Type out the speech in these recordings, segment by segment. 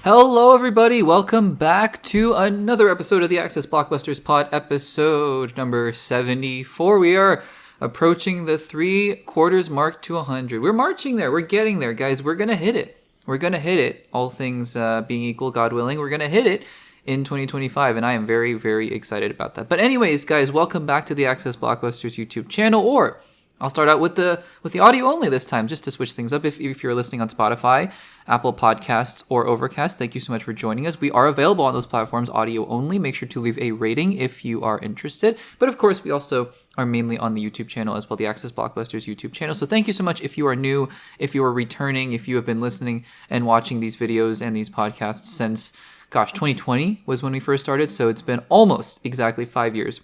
Hello, everybody. Welcome back to another episode of the Access Blockbusters Pod, episode number 74. We are approaching the 3/4 mark to 100. We're marching there. We're getting there, guys. We're going to hit it. We're going to hit it. All things being equal, God willing, we're going to hit it in 2025, and I am very, very excited about that. But anyways, guys, welcome back to the Access Blockbusters YouTube channel, or I'll start out with the audio only this time, just to switch things up. If you're listening on Spotify, Apple Podcasts, or Overcast, thank you so much for joining us. We are available on those platforms, audio only. Make sure to leave a rating if you are interested. But of course, we also are mainly on the YouTube channel as well, the Access Blockbusters YouTube channel. So thank you so much if you are new, if you are returning, if you have been listening and watching these videos and these podcasts since, 2020 was when we first started. So it's been almost exactly 5 years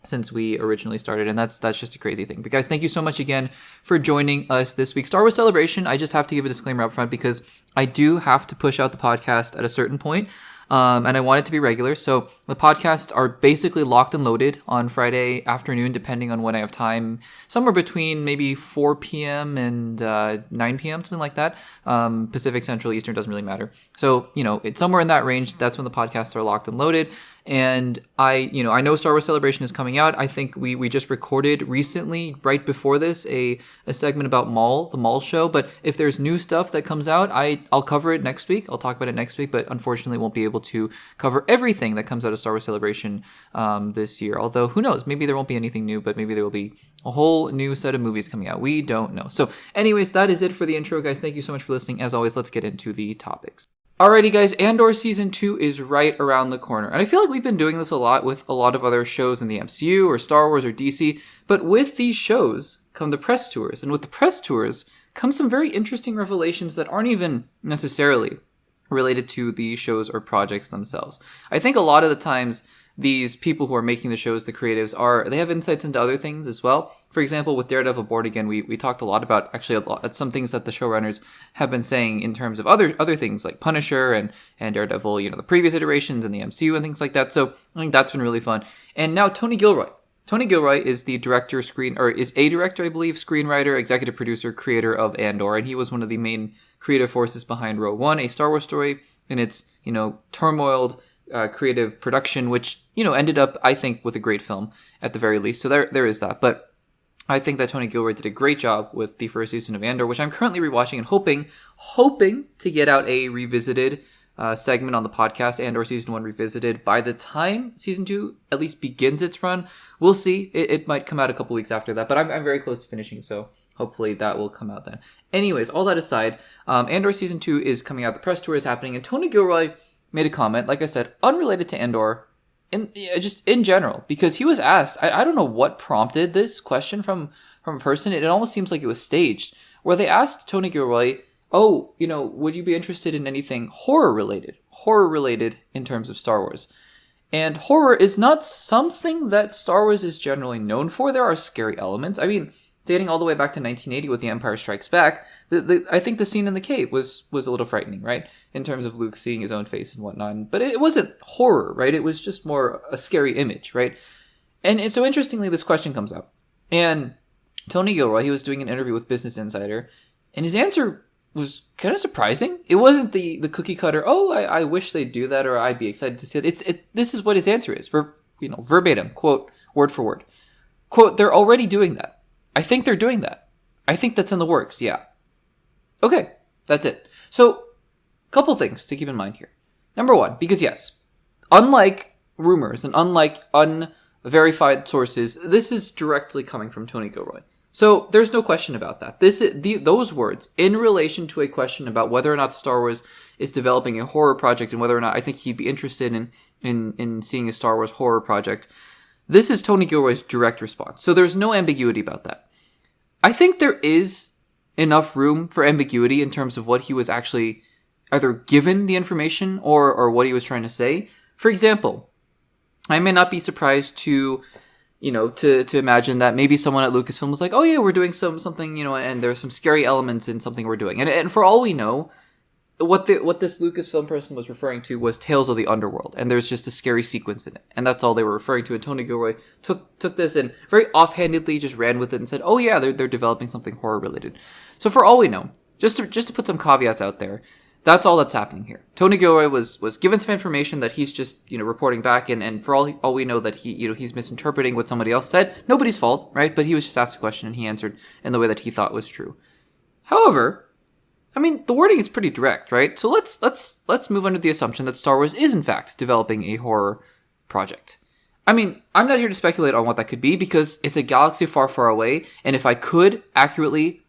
since we originally started, and that's just a crazy thing. But guys, thank you so much again for joining us this week. Star Wars Celebration, I just have to give a disclaimer up front because I do have to push out the podcast at a certain point, and I want it to be regular. So the podcasts are basically locked and loaded on Friday afternoon, depending on when I have time, somewhere between maybe 4 p.m. and 9 p.m., something like that. Pacific, Central, Eastern, doesn't really matter. So, it's somewhere in that range. That's when the podcasts are locked and loaded. And I know Star Wars Celebration is coming out. I think we just recorded recently, right before this, a segment about Maul, the Maul show. But if there's new stuff that comes out, I'll cover it next week. I'll talk about it next week, but unfortunately won't be able to cover everything that comes out of Star Wars Celebration this year. Although, who knows? Maybe there won't be anything new, but maybe there will be a whole new set of movies coming out. We don't know. So anyways, that is it for the intro, guys. Thank you so much for listening. As always, let's get into the topics. Alrighty, guys, Andor Season 2 is right around the corner. And I feel like we've been doing this a lot with a lot of other shows in the MCU or Star Wars or DC. But with these shows come the press tours. And with the press tours come some very interesting revelations that aren't even necessarily related to the shows or projects themselves. I think a lot of the times these people who are making the shows, the creatives, they have insights into other things as well. For example, with Daredevil Born Again, we talked a lot about some things that the showrunners have been saying in terms of other things like Punisher and Daredevil, the previous iterations and the MCU and things like that. So I think that's been really fun. And now Tony Gilroy. Tony Gilroy is the director, is a director, I believe, screenwriter, executive producer, creator of Andor, and he was one of the main creative forces behind Rogue One, a Star Wars story, and its turmoiled creative production, which ended up, I think, with a great film at the very least. So there is that. But I think that Tony Gilroy did a great job with the first season of Andor, which I'm currently rewatching and hoping to get out a revisited segment on the podcast, Andor Season 1 Revisited, by the time Season 2 at least begins its run. We'll see. It might come out a couple weeks after that, but I'm very close to finishing, so hopefully that will come out then. Anyways, all that aside, Andor Season 2 is coming out. The press tour is happening, and Tony Gilroy made a comment, like I said, unrelated to Andor, just in general, because he was asked, I don't know what prompted this question from a person. It almost seems like it was staged, where they asked Tony Gilroy, would you be interested in anything horror related in terms of Star Wars? And horror is not something that Star Wars is generally known for. There are scary elements. I mean, dating all the way back to 1980 with The Empire Strikes Back, I think the scene in the cave was a little frightening, right? In terms of Luke seeing his own face and whatnot. But it wasn't horror, right? It was just more a scary image, right? And so interestingly, this question comes up. And Tony Gilroy, he was doing an interview with Business Insider, and his answer was kind of surprising. It wasn't the cookie cutter, I wish they'd do that, or I'd be excited to see it. This is what his answer is, verbatim, quote, word for word. Quote, they're already doing that. I think they're doing that. I think that's in the works, yeah. Okay, that's it. So, couple things to keep in mind here. Number one, because yes, unlike rumors and unlike unverified sources, this is directly coming from Tony Gilroy. So, there's no question about that. Those words, in relation to a question about whether or not Star Wars is developing a horror project and whether or not I think he'd be interested in seeing a Star Wars horror project, this is Tony Gilroy's direct response. So there's no ambiguity about that. I think there is enough room for ambiguity in terms of what he was actually either given the information or what he was trying to say. For example, I may not be surprised to imagine that maybe someone at Lucasfilm was like, oh yeah, we're doing something, and there's some scary elements in something we're doing. And for all we know, what this Lucasfilm person was referring to was Tales of the Underworld, and there's just a scary sequence in it, and that's all they were referring to. And Tony Gilroy took this and very offhandedly just ran with it and said, "Oh yeah, they're developing something horror related." So for all we know, just to put some caveats out there, That's all that's happening here. Tony Gilroy was given some information that he's just, reporting back, and for all we know that he's misinterpreting what somebody else said. Nobody's fault, right? But he was just asked a question and he answered in the way that he thought was true. However, I mean, the wording is pretty direct, right? So let's move under the assumption that Star Wars is in fact developing a horror project. I mean, I'm not here to speculate on what that could be because it's a galaxy far, far away, and if I could accurately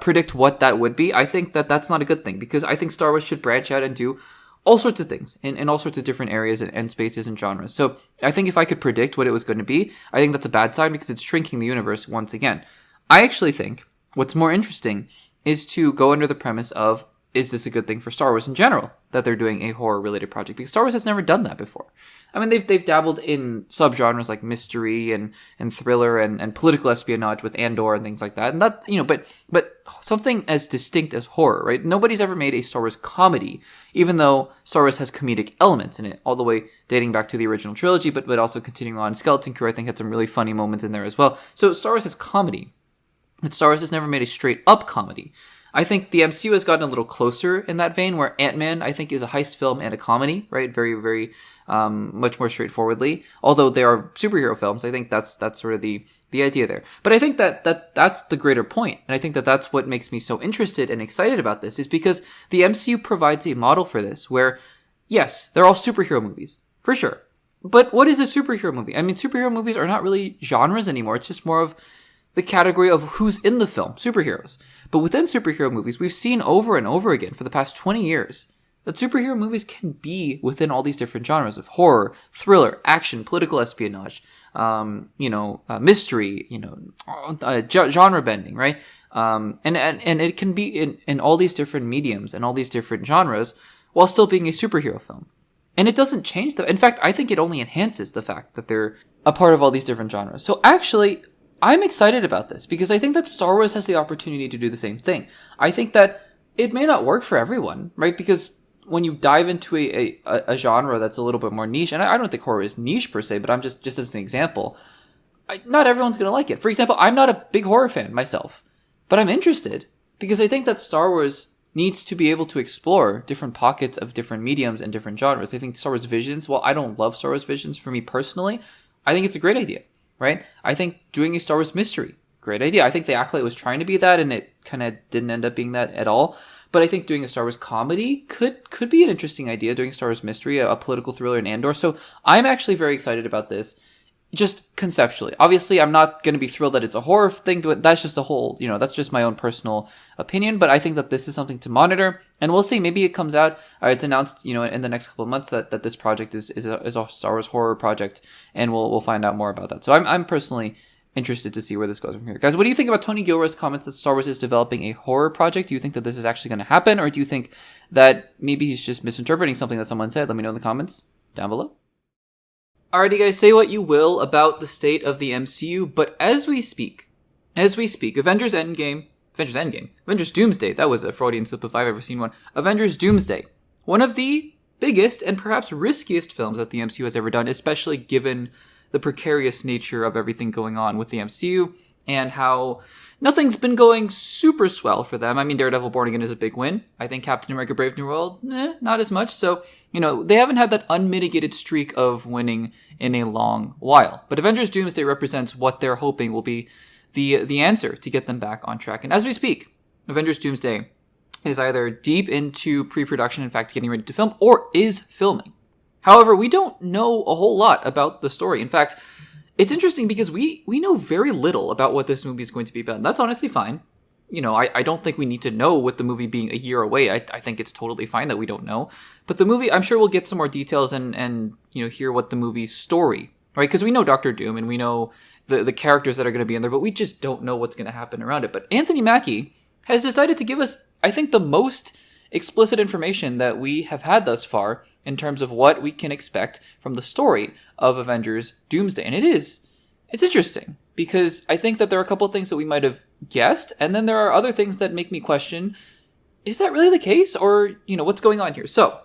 predict what that would be, I think that that's not a good thing, because I think Star Wars should branch out and do all sorts of things in all sorts of different areas and spaces and genres. So I think if I could predict what it was going to be, I think that's a bad sign because it's shrinking the universe once again. I actually think what's more interesting is to go under the premise of, is this a good thing for Star Wars in general, that they're doing a horror-related project? Because Star Wars has never done that before. I mean, they've dabbled in subgenres like mystery and thriller and political espionage with Andor and things like that. And that, but something as distinct as horror, right? Nobody's ever made a Star Wars comedy, even though Star Wars has comedic elements in it, all the way dating back to the original trilogy, but also continuing on. Skeleton Crew, I think, had some really funny moments in there as well. So Star Wars has comedy, but Star Wars has never made a straight-up comedy. I think the MCU has gotten a little closer in that vein, where Ant-Man, I think, is a heist film and a comedy, right? Very, very much more straightforwardly. Although they are superhero films, I think that's sort of the idea there. But I think that's the greater point. And I think that's what makes me so interested and excited about this, is because the MCU provides a model for this where, yes, they're all superhero movies, for sure. But what is a superhero movie? I mean, superhero movies are not really genres anymore. It's just more of the category of who's in the film, superheroes. But within superhero movies, we've seen over and over again for the past 20 years that superhero movies can be within all these different genres of horror, thriller, action, political espionage, mystery, genre bending, right? And it can be in all these different mediums and all these different genres while still being a superhero film. And it doesn't change that. In fact, I think it only enhances the fact that they're a part of all these different genres. So actually, I'm excited about this because I think that Star Wars has the opportunity to do the same thing. I think that it may not work for everyone, right? Because when you dive into a genre that's a little bit more niche, and I don't think horror is niche per se, but I'm just as an example, not everyone's going to like it. For example, I'm not a big horror fan myself, but I'm interested because I think that Star Wars needs to be able to explore different pockets of different mediums and different genres. I think Star Wars Visions, while I don't love Star Wars Visions for me personally, I think it's a great idea. Right? I think doing a Star Wars mystery, great idea. I think The Acolyte was trying to be that, and it kind of didn't end up being that at all. But I think doing a Star Wars comedy could be an interesting idea, doing a Star Wars mystery, a political thriller in Andor. So I'm actually very excited about this, just conceptually. Obviously, I'm not going to be thrilled that it's a horror thing, but that's just that's just my own personal opinion. But I think that this is something to monitor, and we'll see. Maybe it comes out, it's announced, in the next couple of months that this project is a Star Wars horror project, and we'll find out more about that. So I'm personally interested to see where this goes from here. Guys, what do you think about Tony Gilroy's comments that Star Wars is developing a horror project? Do you think that this is actually going to happen, or do you think that maybe he's just misinterpreting something that someone said? Let me know in the comments down below. Alrighty guys, say what you will about the state of the MCU, but as we speak, Avengers Doomsday, that was a Freudian slip if I've ever seen one. Avengers Doomsday, one of the biggest and perhaps riskiest films that the MCU has ever done, especially given the precarious nature of everything going on with the MCU and how nothing's been going super swell for them. I mean, Daredevil Born Again is a big win. I think Captain America Brave New World, not as much. So, they haven't had that unmitigated streak of winning in a long while. But Avengers Doomsday represents what they're hoping will be the answer to get them back on track. And as we speak, Avengers Doomsday is either deep into pre-production, in fact, getting ready to film, or is filming. However, we don't know a whole lot about the story. In fact, it's interesting because we know very little about what this movie is going to be about. And that's honestly fine. I don't think we need to know with the movie being a year away. I think it's totally fine that we don't know. But the movie, I'm sure we'll get some more details and hear what the movie's story, right? Because we know Doctor Doom and we know the characters that are going to be in there, but we just don't know what's going to happen around it. But Anthony Mackie has decided to give us, I think, the most explicit information that we have had thus far in terms of what we can expect from the story of Avengers Doomsday. And it's interesting because I think that there are a couple of things that we might have guessed, and then there are other things that make me question, is that really the case? Or, what's going on here? So,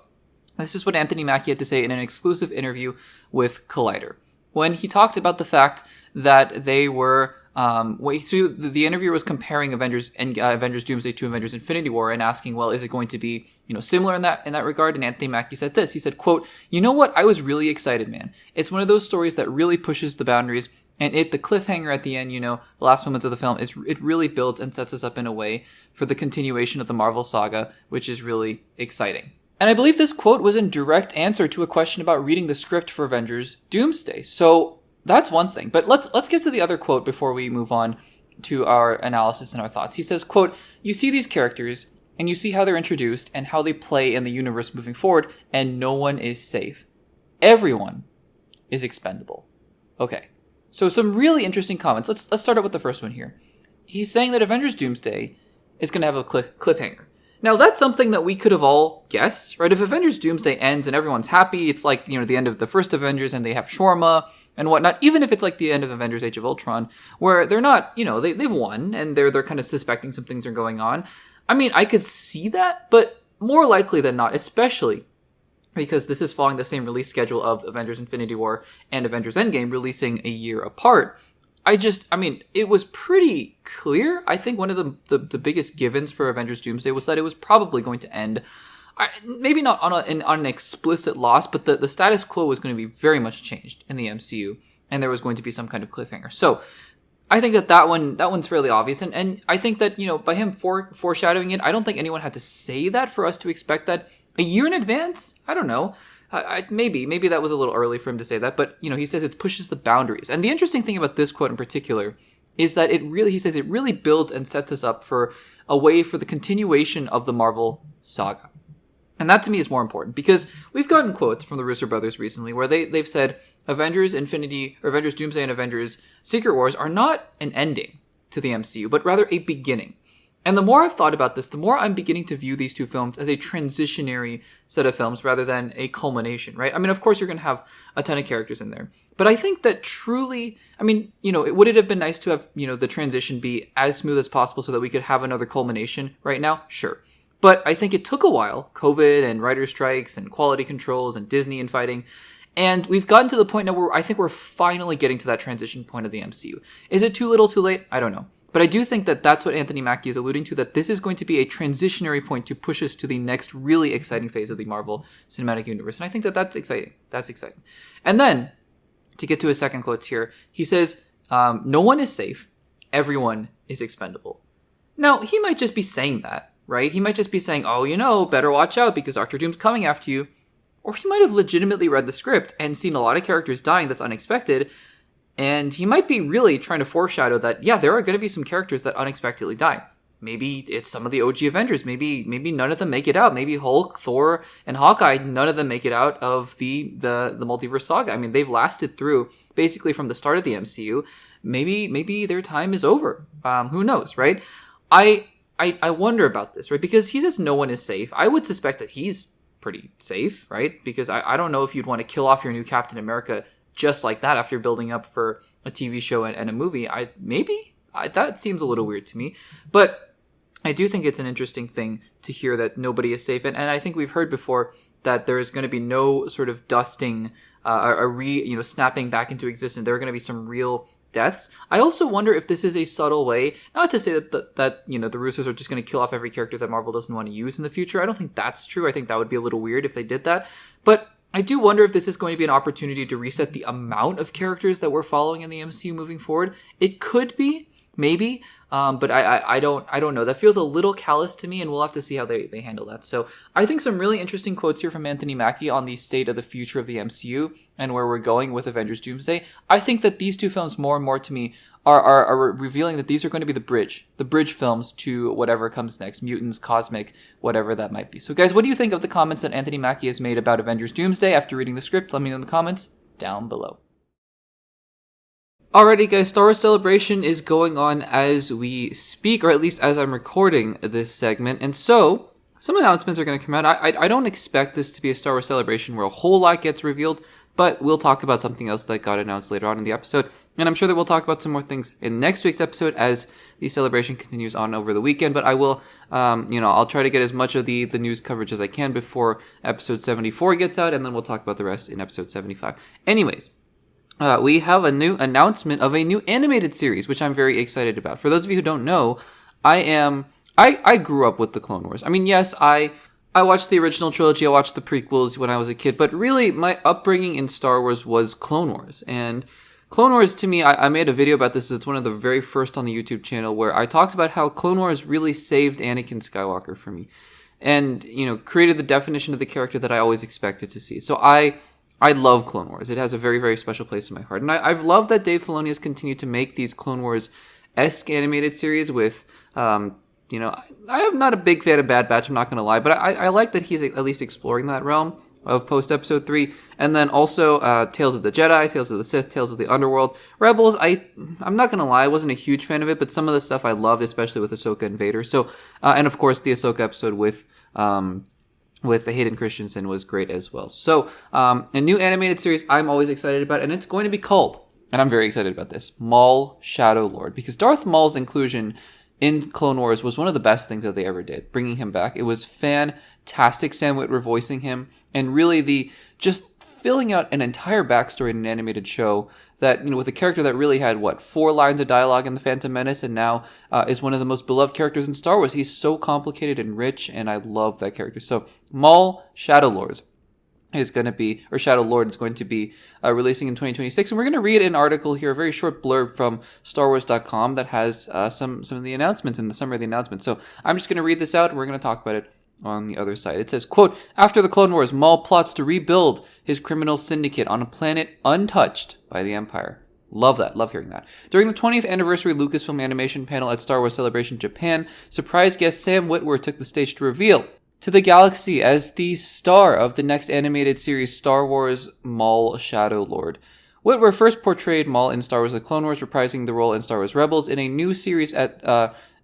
this is what Anthony Mackie had to say in an exclusive interview with Collider, when he talked about the fact that they were So the interviewer was comparing Avengers and Avengers Doomsday to Avengers Infinity War and asking, well, is it going to be, similar in that regard? And Anthony Mackie said this. He said, quote, "You know what? I was really excited, man. It's one of those stories that really pushes the boundaries. And the cliffhanger at the end, the last moments of the film, it really builds and sets us up in a way for the continuation of the Marvel saga, which is really exciting." And I believe this quote was in direct answer to a question about reading the script for Avengers Doomsday. So that's one thing. But let's get to the other quote before we move on to our analysis and our thoughts. He says, quote, "You see these characters and you see how they're introduced and how they play in the universe moving forward, and no one is safe. Everyone is expendable." Okay. So some really interesting comments. Let's start out with the first one here. He's saying that Avengers Doomsday is going to have a cliffhanger. Now, that's something that we could have all guessed, right? If Avengers Doomsday ends and everyone's happy, it's like, the end of the first Avengers and they have shawarma and whatnot, even if it's like the end of Avengers Age of Ultron, where they're not, they've won and they're kind of suspecting some things are going on. I mean, I could see that, but more likely than not, especially because this is following the same release schedule of Avengers Infinity War and Avengers Endgame releasing a year apart. It was pretty clear. I think one of the biggest givens for Avengers Doomsday was that it was probably going to end, maybe not on an explicit loss, but the status quo was going to be very much changed in the MCU, and there was going to be some kind of cliffhanger. So I think that one's fairly obvious, and I think that, by him foreshadowing it, I don't think anyone had to say that for us to expect that a year in advance. I don't know. Maybe that was a little early for him to say that, but he says it pushes the boundaries. And the interesting thing about this quote in particular is that it really builds and sets us up for a way for the continuation of the Marvel saga. And that to me is more important, because we've gotten quotes from the Russo brothers recently where they've said Avengers Doomsday and Avengers Secret Wars are not an ending to the MCU, but rather a beginning. And the more I've thought about this, the more I'm beginning to view these two films as a transitionary set of films rather than a culmination, right? I mean, of course, you're going to have a ton of characters in there. But I think that truly, would it have been nice to have, the transition be as smooth as possible so that we could have another culmination right now? Sure. But I think it took a while, COVID and writer strikes and quality controls and Disney infighting. And we've gotten to the point now where I think we're finally getting to that transition point of the MCU. Is it too little, too late? I don't know. But I do think that that's what Anthony Mackie is alluding to, that this is going to be a transitionary point to push us to the next really exciting phase of the Marvel Cinematic Universe. And I think that that's exciting. That's exciting. And then, to get to his second quotes here, he says, "No one is safe. Everyone is expendable." Now, he might just be saying that, right? He might just be saying, oh, better watch out because Dr. Doom's coming after you. Or he might have legitimately read the script and seen a lot of characters dying that's unexpected. And he might be really trying to foreshadow that, yeah, there are going to be some characters that unexpectedly die. Maybe it's some of the OG Avengers. Maybe none of them make it out. Maybe Hulk, Thor, and Hawkeye, none of them make it out of the multiverse saga. I mean, they've lasted through basically from the start of the MCU. Maybe their time is over. Who knows, right? I wonder about this, right? Because he says no one is safe. I would suspect that he's pretty safe, right? Because I don't know if you'd want to kill off your new Captain America just like that after building up for a TV show and a movie. That seems a little weird to me. But I do think it's an interesting thing to hear that nobody is safe. And I think we've heard before that there's going to be no sort of dusting, snapping back into existence. There are going to be some real deaths. I also wonder if this is a subtle way, not to say that the Russos are just going to kill off every character that Marvel doesn't want to use in the future. I don't think that's true. I think that would be a little weird if they did that. But I do wonder if this is going to be an opportunity to reset the amount of characters that we're following in the MCU moving forward. It could be, maybe, but I don't know. That feels a little callous to me, and we'll have to see how they handle that. So I think some really interesting quotes here from Anthony Mackie on the state of the future of the MCU and where we're going with Avengers Doomsday. I think that these two films more and more to me are revealing that these are going to be the bridge films to whatever comes next, mutants, cosmic, whatever that might be. So guys, what do you think of the comments that Anthony Mackie has made about Avengers Doomsday after reading the script? Let me know in the comments down below. Alrighty guys, Star Wars Celebration is going on as we speak, or at least as I'm recording this segment, and so some announcements are going to come out. I don't expect this to be a Star Wars Celebration where a whole lot gets revealed, but we'll talk about something else that got announced later on in the episode. And I'm sure that we'll talk about some more things in next week's episode as the celebration continues on over the weekend. But I will, I'll try to get as much of the news coverage as I can before episode 74 gets out. And then we'll talk about the rest in episode 75. Anyways, we have a new announcement of a new animated series, which I'm very excited about. For those of you who don't know, I grew up with the Clone Wars. I mean, yes, I watched the original trilogy, I watched the prequels when I was a kid, but really my upbringing in Star Wars was Clone Wars. And Clone Wars, to me, I made a video about this. It's one of the very first on the YouTube channel where I talked about how Clone Wars really saved Anakin Skywalker for me. And, created the definition of the character that I always expected to see. So I love Clone Wars. It has a very, very special place in my heart. And I've loved that Dave Filoni has continued to make these Clone Wars-esque animated series with, I am not a big fan of Bad Batch, I'm not going to lie. But I like that he's at least exploring that realm of post-Episode 3. And then also Tales of the Jedi, Tales of the Sith, Tales of the Underworld. Rebels, I'm not going to lie, I wasn't a huge fan of it. But some of the stuff I loved, especially with Ahsoka and Vader. So, and of course, the Ahsoka episode with Hayden Christensen was great as well. So, a new animated series I'm always excited about, and it's going to be called, and I'm very excited about this, Maul Shadow Lord, because Darth Maul's inclusion in Clone Wars was one of the best things that they ever did, bringing him back. It was fantastic, Sam Witwer voicing him, and really just filling out an entire backstory in an animated show that, with a character that really had, 4 lines of dialogue in The Phantom Menace, and now is one of the most beloved characters in Star Wars. He's so complicated and rich, and I love that character. So, Maul Shadow Lord is going to be releasing in 2026, and we're going to read an article here, a very short blurb from StarWars.com that has some of the announcements and the summary of the announcements. So, I'm just going to read this out, and we're going to talk about it on the other side. It says, quote, after the Clone Wars, Maul plots to rebuild his criminal syndicate on a planet untouched by the Empire. Love that. Love hearing that. During the 20th anniversary Lucasfilm animation panel at Star Wars Celebration Japan, surprise guest Sam Witwer took the stage to reveal to the galaxy as the star of the next animated series Star Wars Maul Shadow Lord. Witwer first portrayed Maul in Star Wars The Clone Wars, reprising the role in Star Wars Rebels. In a new series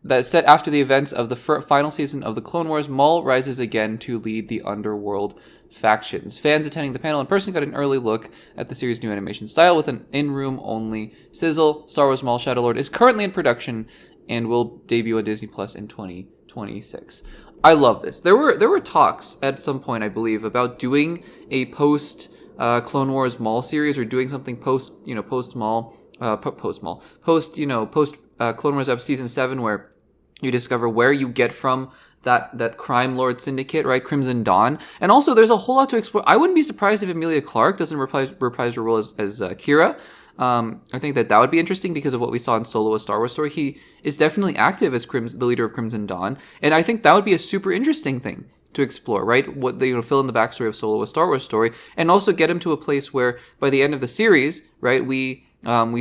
that's set after the events of the final season of The Clone Wars, Maul rises again to lead the underworld factions. Fans attending the panel in person got an early look at the series' new animation style with an in-room only sizzle. Star Wars Maul Shadow Lord is currently in production and will debut on Disney Plus in 2026. I love this. There were talks at some point, I believe, about doing a post Clone Wars Maul series, or doing something post Clone Wars up season 7, where you discover where you get from that crime lord syndicate, right? Crimson Dawn. And also, there's a whole lot to explore. I wouldn't be surprised if Emilia Clarke doesn't reprise her role as Kira. I think that would be interesting because of what we saw in Solo: A Star Wars Story. He is definitely active as the leader of Crimson Dawn, and I think that would be a super interesting thing to explore, right? What they fill in the backstory of Solo: A Star Wars Story, and also get him to a place where by the end of the series, right, we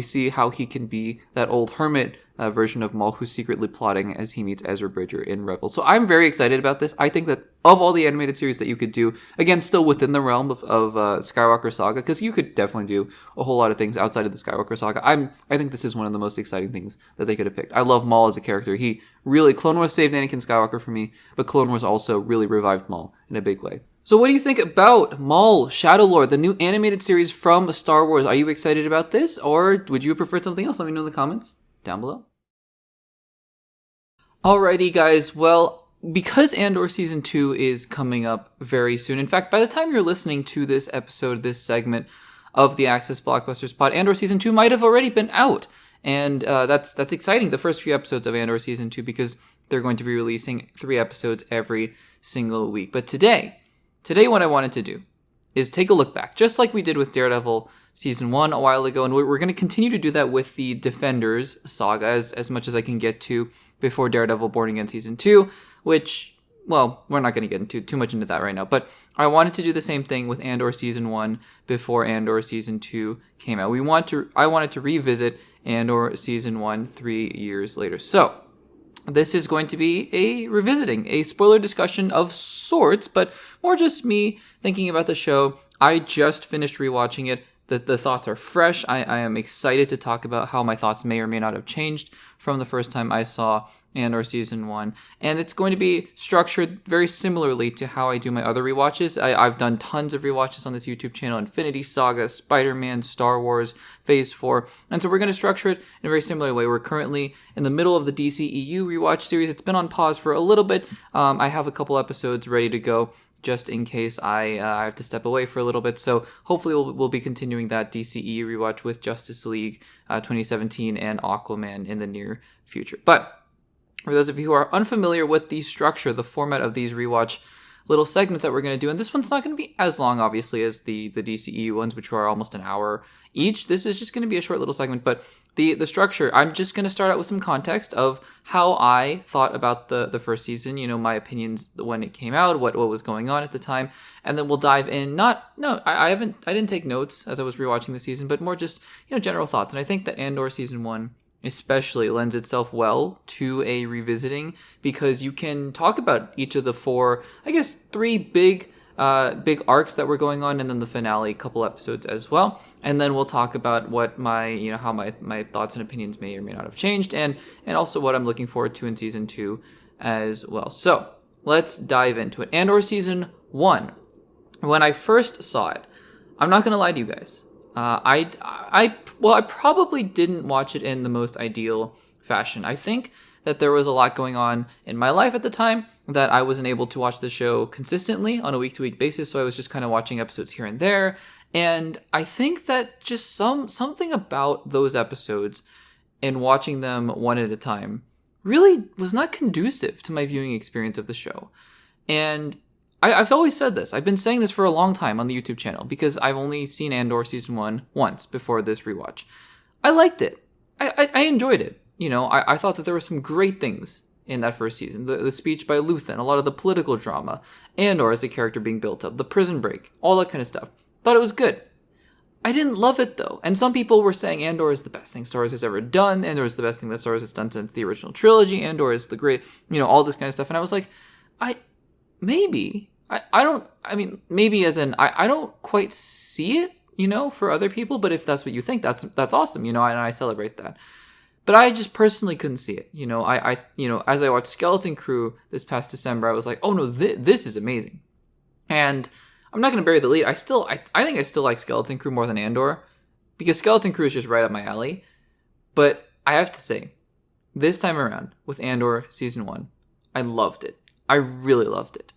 see how he can be that old hermit version of Maul who's secretly plotting as he meets Ezra Bridger in Rebels. So I'm very excited about this. I think that of all the animated series that you could do, again, still within the realm of Skywalker Saga, because you could definitely do a whole lot of things outside of the Skywalker Saga. I think this is one of the most exciting things that they could have picked. I love Maul as a character. He really, Clone Wars saved Anakin Skywalker for me, but Clone Wars also really revived Maul in a big way. So what do you think about Maul Shadow Lord, the new animated series from Star Wars? Are you excited about this, or would you prefer something else? Let me know in the comments down below. Alrighty, guys. Well, because Andor Season 2 is coming up very soon, in fact, by the time you're listening to this episode, this segment of the Access Blockbusters Pod, Andor Season 2 might have already been out. And that's exciting, the first few episodes of Andor Season 2, because they're going to be releasing 3 episodes every single week. But today what I wanted to do is take a look back, just like we did with Daredevil Season 1 a while ago, and we're going to continue to do that with the Defenders saga as much as I can get to before Daredevil Born Again Season 2, which, well, we're not going to get too much into that right now, but I wanted to do the same thing with Andor Season 1 before Andor Season 2 came out. I wanted to revisit Andor Season 1 3 years later. So, this is going to be a spoiler discussion of sorts, but more just me thinking about the show. I just finished rewatching it. The thoughts are fresh. I am excited to talk about how my thoughts may or may not have changed from the first time I saw Andor Season 1. And it's going to be structured very similarly to how I do my other rewatches. I've done tons of rewatches on this YouTube channel: Infinity Saga, Spider-Man, Star Wars, Phase 4. And so we're going to structure it in a very similar way. We're currently in the middle of the DCEU rewatch series. It's been on pause for a little bit. I have a couple episodes ready to go just in case I have to step away for a little bit. So hopefully we'll be continuing that DCE rewatch with Justice League 2017 and Aquaman in the near future. But for those of you who are unfamiliar with the structure, the format of these rewatch little segments that we're going to do, and this one's not going to be as long, obviously, as the DCE ones, which are almost an hour each. This is just going to be a short little segment, but the structure, I'm just going to start out with some context of how I thought about the first season, my opinions when it came out, what was going on at the time, and then we'll dive in. I didn't take notes as I was rewatching the season, but more just, general thoughts. And I think that Andor season 1 especially lends itself well to a revisiting, because you can talk about each of the 3 big arcs that were going on, and then the finale couple episodes as well. And then we'll talk about what how my thoughts and opinions may or may not have changed, and also what I'm looking forward to in season 2 as well. So let's dive into it. Andor season 1. When I first saw it, I'm not going to lie to you guys. I probably didn't watch it in the most ideal fashion. I think that there was a lot going on in my life at the time that I wasn't able to watch the show consistently on a week-to-week basis, so I was just kind of watching episodes here and there. And I think that just something about those episodes and watching them one at a time really was not conducive to my viewing experience of the show. And I've always said this. I've been saying this for a long time on the YouTube channel, because I've only seen Andor season 1 once before this rewatch. I liked it. I enjoyed it. I thought that there were some great things in that first season. The speech by Luthen, a lot of the political drama, Andor as a character being built up, the prison break, all that kind of stuff. Thought it was good. I didn't love it, though. And some people were saying Andor is the best thing Star Wars has ever done. Andor is the best thing that Star Wars has done since the original trilogy. Andor is the great, all this kind of stuff. And I was like, maybe. I don't quite see it, for other people, but if that's what you think, that's awesome, and I celebrate that. But I just personally couldn't see it. As I watched Skeleton Crew this past December, I was like, oh no, this is amazing. And I'm not going to bury the lead. I think I still like Skeleton Crew more than Andor, because Skeleton Crew is just right up my alley. But I have to say, this time around with Andor season 1, I loved it. I really loved it.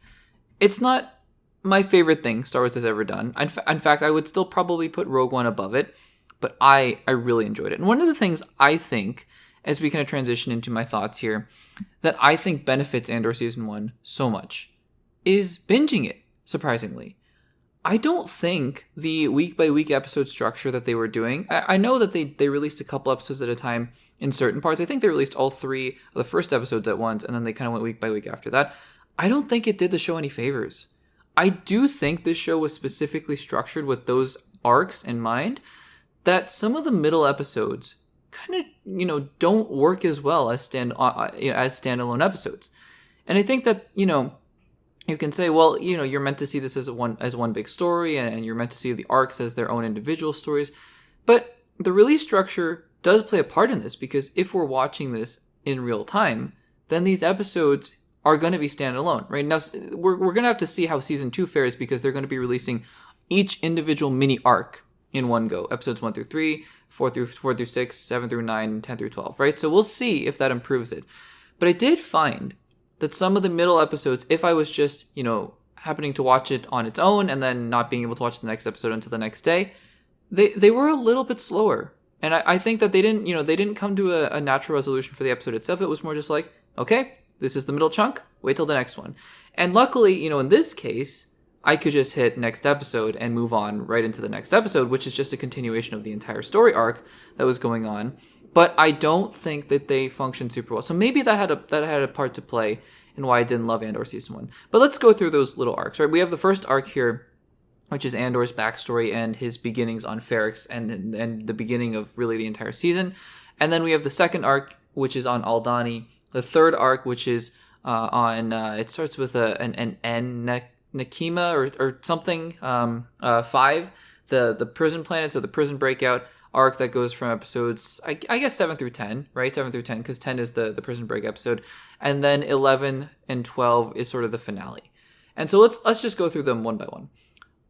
It's not my favorite thing Star Wars has ever done. In fact, I would still probably put Rogue One above it, but I really enjoyed it. And one of the things I think, as we kind of transition into my thoughts here, that I think benefits Andor Season 1 so much is binging it, surprisingly. I don't think the week-by-week episode structure that they were doing, I know that they released a couple episodes at a time in certain parts. I think they released all 3 of the first episodes at once, and then they kind of went week by week after that. I don't think it did the show any favors. I do think this show was specifically structured with those arcs in mind, that some of the middle episodes kind of, don't work as well as standalone episodes. And I think that, you can say, well, you're meant to see this as one big story, and you're meant to see the arcs as their own individual stories. But the release structure does play a part in this, because if we're watching this in real time, then these episodes are going to be standalone, right? Now, we're going to have to see how season 2 fares, because they're going to be releasing each individual mini arc in one go. Episodes 1 through 3, 4 through 6, 7 through 9, 10 through 12, right? So we'll see if that improves it. But I did find that some of the middle episodes, if I was just, happening to watch it on its own and then not being able to watch the next episode until the next day, they were a little bit slower. And I think that they didn't come to a natural resolution for the episode itself. It was more just like, okay, this is the middle chunk, wait till the next one. And luckily, in this case, I could just hit next episode and move on right into the next episode, which is just a continuation of the entire story arc that was going on. But I don't think that they functioned super well. So maybe that had a part to play in why I didn't love Andor Season 1. But let's go through those little arcs, right? We have the first arc here, which is Andor's backstory and his beginnings on Ferrix and the beginning of really the entire season. And then we have the second arc, which is on Aldhani. The third arc, which is it starts with an N, Nakima or something, 5, the prison planet, so the prison breakout arc that goes from episodes, I guess 7 through 10, right? 7 through 10, because 10 is the prison break episode. And then 11 and 12 is sort of the finale. And so let's just go through them one by one.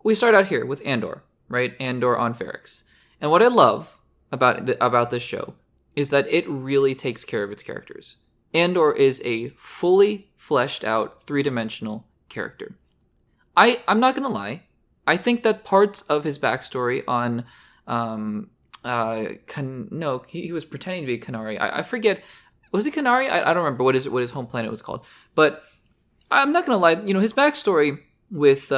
We start out here with Andor, right? Andor on Ferrix. And what I love about this show is that it really takes care of its characters. Andor is a fully fleshed out 3-dimensional character. I'm not gonna lie. I think that parts of his backstory on he was pretending to be Kanari. I forget. Was it Kanari? I don't remember what his home planet was called. But I'm not gonna lie. His backstory with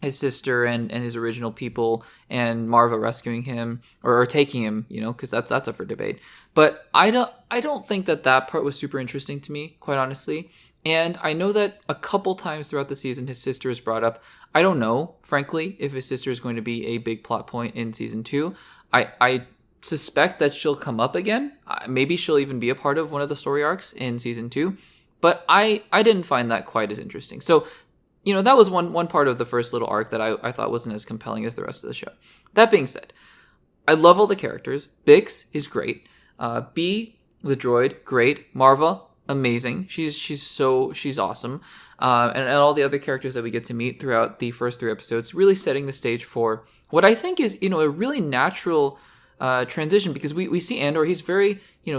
his sister and his original people and Marva rescuing him or taking him, because that's up for debate. But I don't think that part was super interesting to me, quite honestly. And I know that a couple times throughout the season, his sister is brought up. I don't know, frankly, if his sister is going to be a big plot point in season 2. I suspect that she'll come up again. Maybe she'll even be a part of one of the story arcs in season 2. But I didn't find that quite as interesting. So, that was one part of the first little arc that I thought wasn't as compelling as the rest of the show. That being said, I love all the characters. Bix is great. B, the droid, great. Marva, amazing. She's awesome. And all the other characters that we get to meet throughout the first 3 episodes, really setting the stage for what I think is, a really natural transition, because we see Andor. He's very, he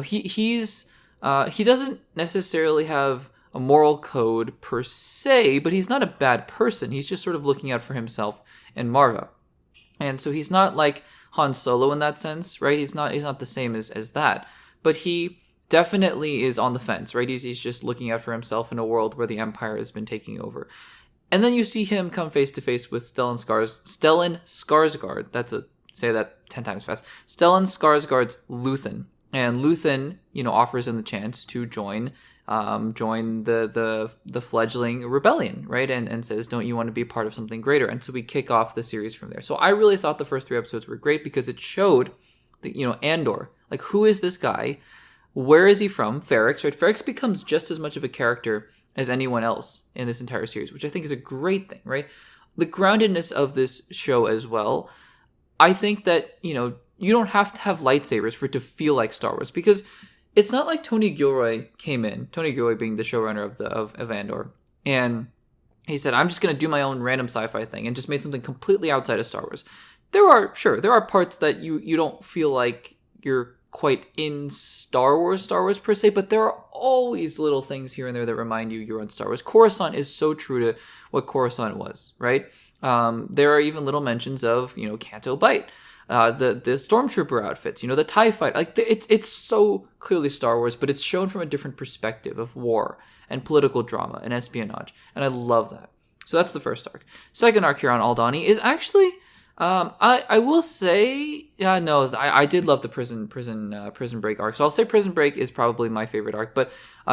doesn't necessarily have a moral code per se, but he's not a bad person. He's just sort of looking out for himself and Marva. And so he's not like Han Solo in that sense, right? He's not the same as that. But he definitely is on the fence, right? He's just looking out for himself in a world where the Empire has been taking over. And then you see him come face to face with Stellan Skarsgård. Say that 10 times fast. Stellan Skarsgård's Luthen. And Luthen, offers him the chance to join the fledgling rebellion, right? And says, don't you want to be part of something greater? And so we kick off the series from there. So I really thought the first 3 episodes were great because it showed that, Andor, like, who is this guy? Where is he from? Ferrex, right? Ferrex becomes just as much of a character as anyone else in this entire series, which I think is a great thing, right? The groundedness of this show as well. I think that, you don't have to have lightsabers for it to feel like Star Wars, because it's not like Tony Gilroy came in, Tony Gilroy being the showrunner of Andor, and he said, I'm just going to do my own random sci-fi thing, and just made something completely outside of Star Wars. There are parts that you don't feel like you're quite in Star Wars per se, but there are always little things here and there that remind you you're on Star Wars. Coruscant is so true to what Coruscant was, right? There are even little mentions of, Canto Bight, the stormtrooper outfits, the TIE fight. Like, it's so clearly Star Wars, but it's shown from a different perspective of war and political drama and espionage, and I love that. So that's the first arc. Second arc here on Aldhani is actually, I will say, I did love the prison break arc. So I'll say Prison Break is probably my favorite arc, but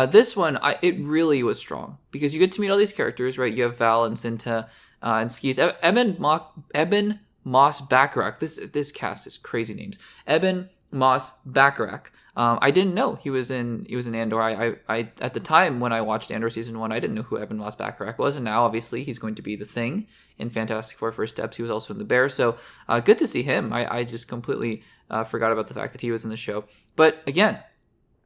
this one, it really was strong because you get to meet all these characters, right? You have Val and Cinta and Skis, Eben Moss Bacharach. This cast is crazy names. Eben Moss Bacharach. I didn't know he was in Andor. I at the time when I watched Andor season 1, I didn't know who Eben Moss Bacharach was, and now obviously he's going to be the Thing in Fantastic Four First Steps. He was also in The Bear, so good to see him. I just completely forgot about the fact that he was in the show. But again,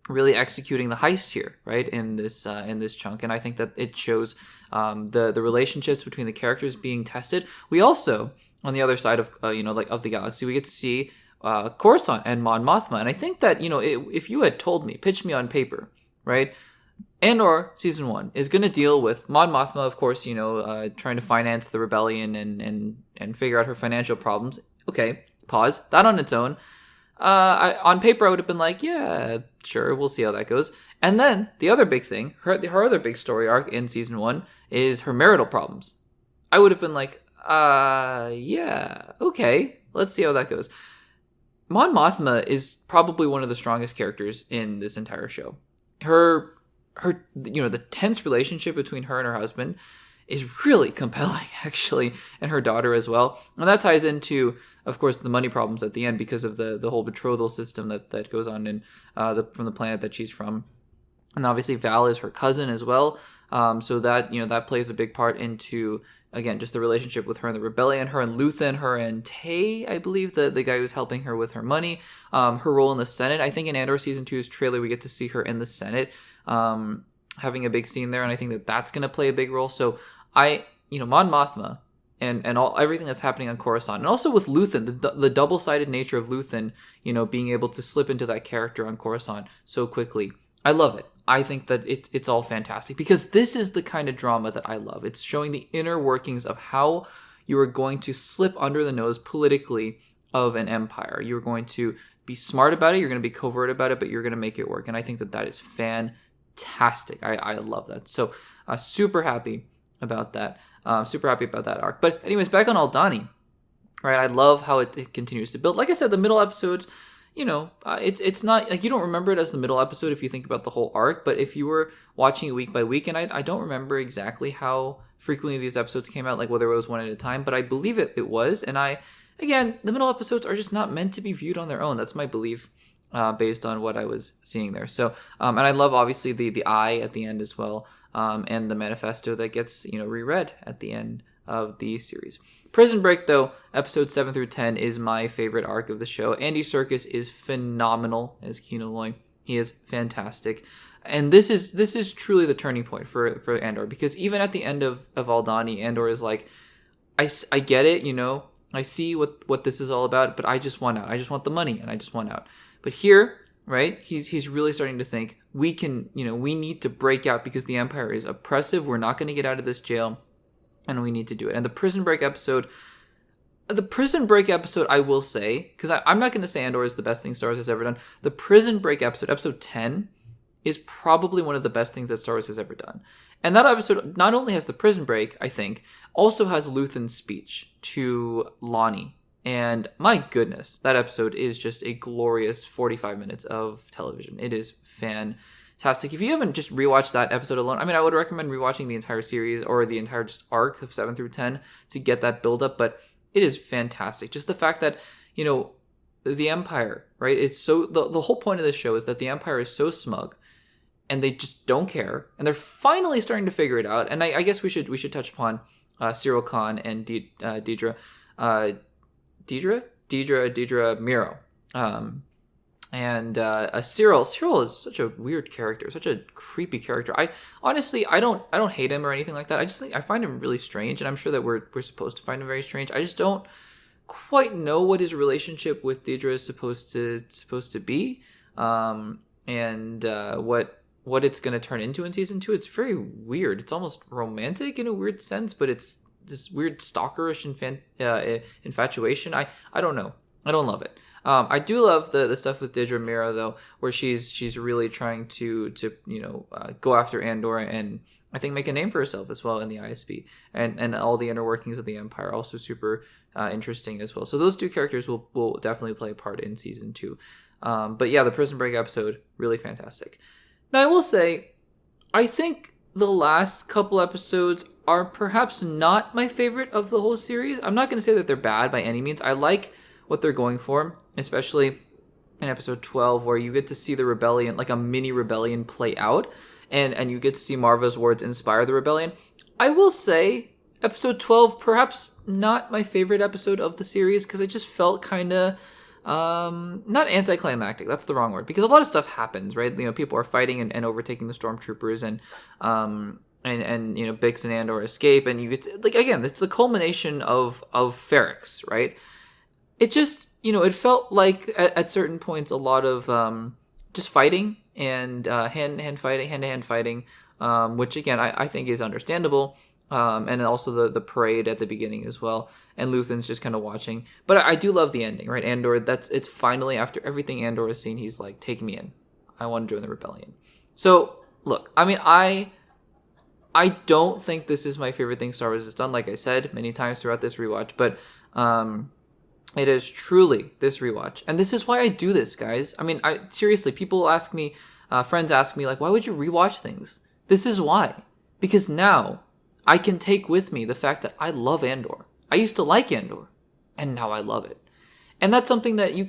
really executing the heist here, right, in this chunk, and I think that it shows the relationships between the characters being tested. We also, on the other side of of the galaxy, we get to see Coruscant and Mon Mothma, and I think that if you had told me, pitched me on paper, right, Andor season 1 is going to deal with Mon Mothma, of course, trying to finance the rebellion and figure out her financial problems. Okay, pause. That on its own, on paper, I would have been like, yeah, sure, we'll see how that goes. And then the other big thing, her other big story arc in season 1 is her marital problems. I would have been like, yeah, okay, let's see how that goes. Mon Mothma is probably one of the strongest characters in this entire show. Her the tense relationship between her and her husband is really compelling, actually, and her daughter as well. And that ties into, of course, the money problems at the end because of the whole betrothal system that goes on in from the planet that she's from. And obviously Val is her cousin as well. So that, that plays a big part into, again, just the relationship with her and the rebellion, her and Luthen, her and Tay, I believe, the guy who's helping her with her money, her role in the Senate. I think in Andor Season 2's trailer, we get to see her in the Senate, having a big scene there, and I think that that's going to play a big role. So Mon Mothma and everything that's happening on Coruscant, and also with Luthen, the double-sided nature of Luthen, being able to slip into that character on Coruscant so quickly. I love it. I think that it's all fantastic because this is the kind of drama that I love. It's showing the inner workings of how you are going to slip under the nose politically of an empire. You're going to be smart about it. You're going to be covert about it, but you're going to make it work. And I think that is fantastic. I love that. So super happy about that. Super happy about that arc. But anyways, back on Aldhani, right? I love how it continues to build. Like I said, the middle episode, it's not like you don't remember it as the middle episode if you think about the whole arc. But if you were watching it week by week, and I don't remember exactly how frequently these episodes came out, like whether it was one at a time, but I believe it was. And again, the middle episodes are just not meant to be viewed on their own. That's my belief, based on what I was seeing there. So, and I love obviously the eye at the end as well, and the manifesto that gets reread at the end of the series. Prison Break, though, episode 7 through 10 is my favorite arc of the show. Andy Serkis is phenomenal as Kino Loy. He is fantastic. And this is truly the turning point for Andor, because even at the end of Aldhani, Andor is like, I get it, I see what this is all about, but I just want out. I just want the money, and I just want out. But here, right, he's really starting to think, we need to break out because the Empire is oppressive. We're not going to get out of this jail, and we need to do it. And the Prison Break episode, I will say, because I'm not going to say Andor is the best thing Star Wars has ever done. The Prison Break episode 10, is probably one of the best things that Star Wars has ever done. And that episode not only has the prison break, I think, also has Luthen's speech to Lonnie. And my goodness, that episode is just a glorious 45 minutes of television. It is fantastic. If you haven't just rewatched that episode alone, I would recommend rewatching the entire series or the entire just arc of 7 through 10 to get that build up. But it is fantastic. Just the fact that, the Empire, right, is so... The whole point of this show is that the Empire is so smug, and they just don't care, and they're finally starting to figure it out. And I guess we should touch upon Cyril Khan and Deidre Miro. Cyril is such a weird character, such a creepy character. I honestly don't hate him or anything like that. I just think I find him really strange, and I'm sure that we're supposed to find him very strange. I just don't quite know what his relationship with Deidre is supposed to be, and what it's going to turn into in season 2. It's very weird. It's almost romantic in a weird sense, but it's this weird stalkerish infatuation. I don't know. I don't love it. I do love the stuff with Deidre Mira, though, where she's really trying to go after Andor and I think make a name for herself as well in the ISB, and all the inner workings of the Empire, also super interesting as well. So those two characters will definitely play a part in season 2. But yeah, the Prison Break episode, really fantastic. Now, I will say, I think the last couple episodes are perhaps not my favorite of the whole series. I'm not going to say that they're bad by any means. I like what they're going for, especially in episode 12, where you get to see the rebellion, like a mini rebellion, play out, and you get to see Marva's words inspire the rebellion. I will say, episode 12, perhaps not my favorite episode of the series, because it just felt kind of... not anticlimactic, that's the wrong word, because a lot of stuff happens, right? People are fighting and overtaking the stormtroopers, and Bix and Andor escape, and you get to, again, it's the culmination of Ferrix, right? It just, it felt like at certain points a lot of just fighting and hand-to-hand fighting, which again I think is understandable. And also the parade at the beginning as well, and Luthen's just kind of watching. But I do love the ending, right? Andor, it's finally, after everything Andor has seen, he's like, take me in. I want to join the rebellion. So, look, I don't think this is my favorite thing Star Wars has done, like I said many times throughout this rewatch, but it is truly this rewatch. And this is why I do this, guys. Seriously, people ask me, friends ask me, like, why would you rewatch things? This is why. Because now I can take with me the fact that I love Andor. I used to like Andor, and now I love it. And that's something that you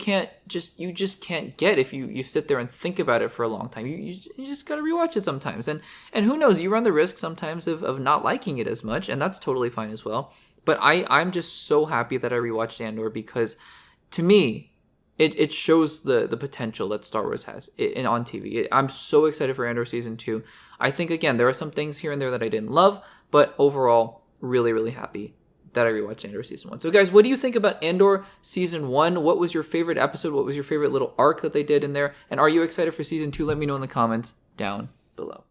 just can't get if you sit there and think about it for a long time. You just gotta rewatch it sometimes. And who knows, you run the risk sometimes of not liking it as much, and that's totally fine as well. But I'm just so happy that I rewatched Andor, because to me, it shows the potential that Star Wars has on TV. I'm so excited for Andor Season 2. I think, again, there are some things here and there that I didn't love, but overall, really, really happy that I rewatched Andor Season 1. So, guys, what do you think about Andor Season 1? What was your favorite episode? What was your favorite little arc that they did in there? And are you excited for Season 2? Let me know in the comments down below.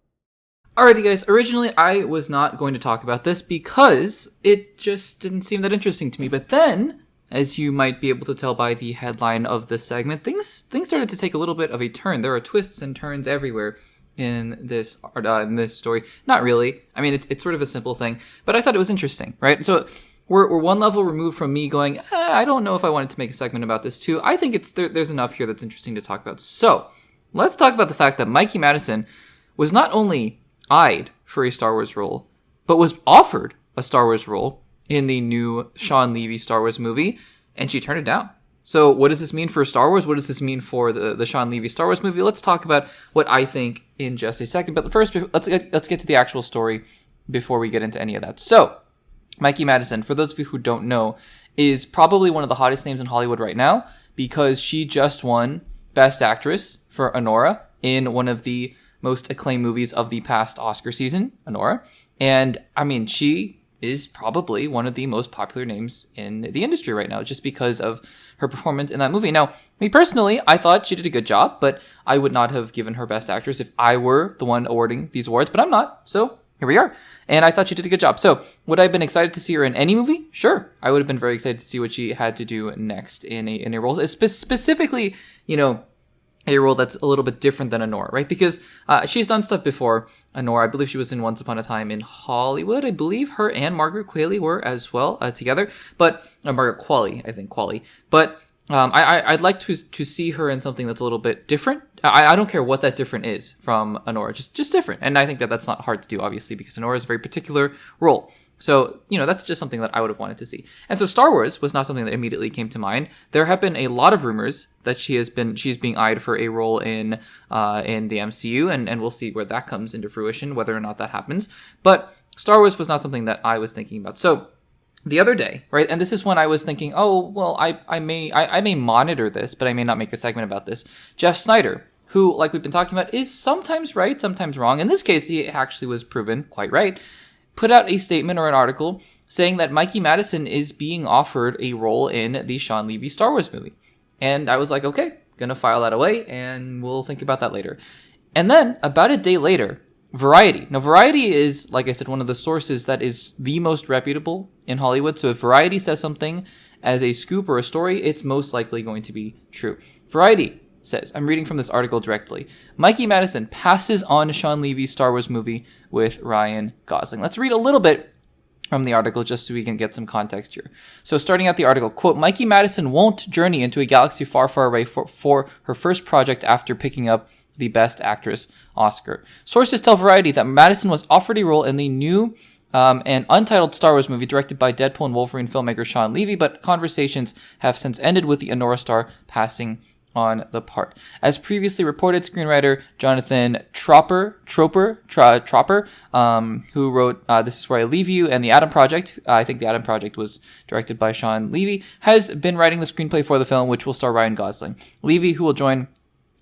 Alrighty guys, originally I was not going to talk about this because it just didn't seem that interesting to me, but then, as you might be able to tell by the headline of this segment, things started to take a little bit of a turn. There are twists and turns everywhere in this story. Not really. I mean, it's sort of a simple thing, but I thought it was interesting, right? So we're one level removed from me going, I don't know if I wanted to make a segment about this too. I think there's enough here that's interesting to talk about. So let's talk about the fact that Mikey Madison was not only eyed for a Star Wars role, but was offered a Star Wars role in the new Shawn Levy Star Wars movie, and she turned it down. So what does this mean for Star Wars? What does this mean for the Shawn Levy Star Wars movie? Let's talk about what I think in just a second. But first, let's get to the actual story before we get into any of that. So Mikey Madison, for those of you who don't know, is probably one of the hottest names in Hollywood right now because she just won Best Actress for Anora in one of the most acclaimed movies of the past Oscar season, Anora. And I mean, she is probably one of the most popular names in the industry right now, just because of her performance in that movie. Now, me personally, I thought she did a good job, but I would not have given her Best Actress if I were the one awarding these awards, but I'm not, so here we are. And I thought she did a good job. So, would I have been excited to see her in any movie? Sure. I would have been very excited to see what she had to do next in a role. Specifically, a role that's a little bit different than Anora, right? Because she's done stuff before Anora. I believe she was in Once Upon a Time in Hollywood. I believe her and Margaret Qualley were as well together. But Margaret Qualley, I think Qualley. But I'd like to see her in something that's a little bit different. I don't care what that different is from Anora, just different. And I think that's not hard to do, obviously, because Anora is a very particular role. So, that's just something that I would have wanted to see. And so Star Wars was not something that immediately came to mind. There have been a lot of rumors that she's being eyed for a role in the MCU, and we'll see where that comes into fruition, whether or not that happens. But Star Wars was not something that I was thinking about. So the other day, right, and this is when I was thinking, oh, well, I may monitor this, but I may not make a segment about this. Jeff Snyder, who, like we've been talking about, is sometimes right, sometimes wrong. In this case, he actually was proven quite right. Put out a statement or an article saying that Mikey Madison is being offered a role in the Shawn Levy Star Wars movie. And I was like, okay, gonna file that away, and we'll think about that later. And then, about a day later, Variety. Now, Variety is, like I said, one of the sources that is the most reputable in Hollywood. So if Variety says something as a scoop or a story, it's most likely going to be true. Variety says, I'm reading from this article directly, Mikey Madison passes on Shawn Levy's Star Wars movie with Ryan Gosling. Let's read a little bit from the article just so we can get some context here. So starting out the article, quote, Mikey Madison won't journey into a galaxy far, far away for her first project after picking up the Best Actress Oscar. Sources tell Variety that Madison was offered a role in the new an untitled Star Wars movie directed by Deadpool and Wolverine filmmaker Shawn Levy, but conversations have since ended with the Anora star passing on the part. As previously reported, screenwriter Jonathan Tropper, who wrote This Is Where I Leave You and The Adam Project, I think The Adam Project was directed by Shawn Levy, has been writing the screenplay for the film, which will star Ryan Gosling. Levy, who will join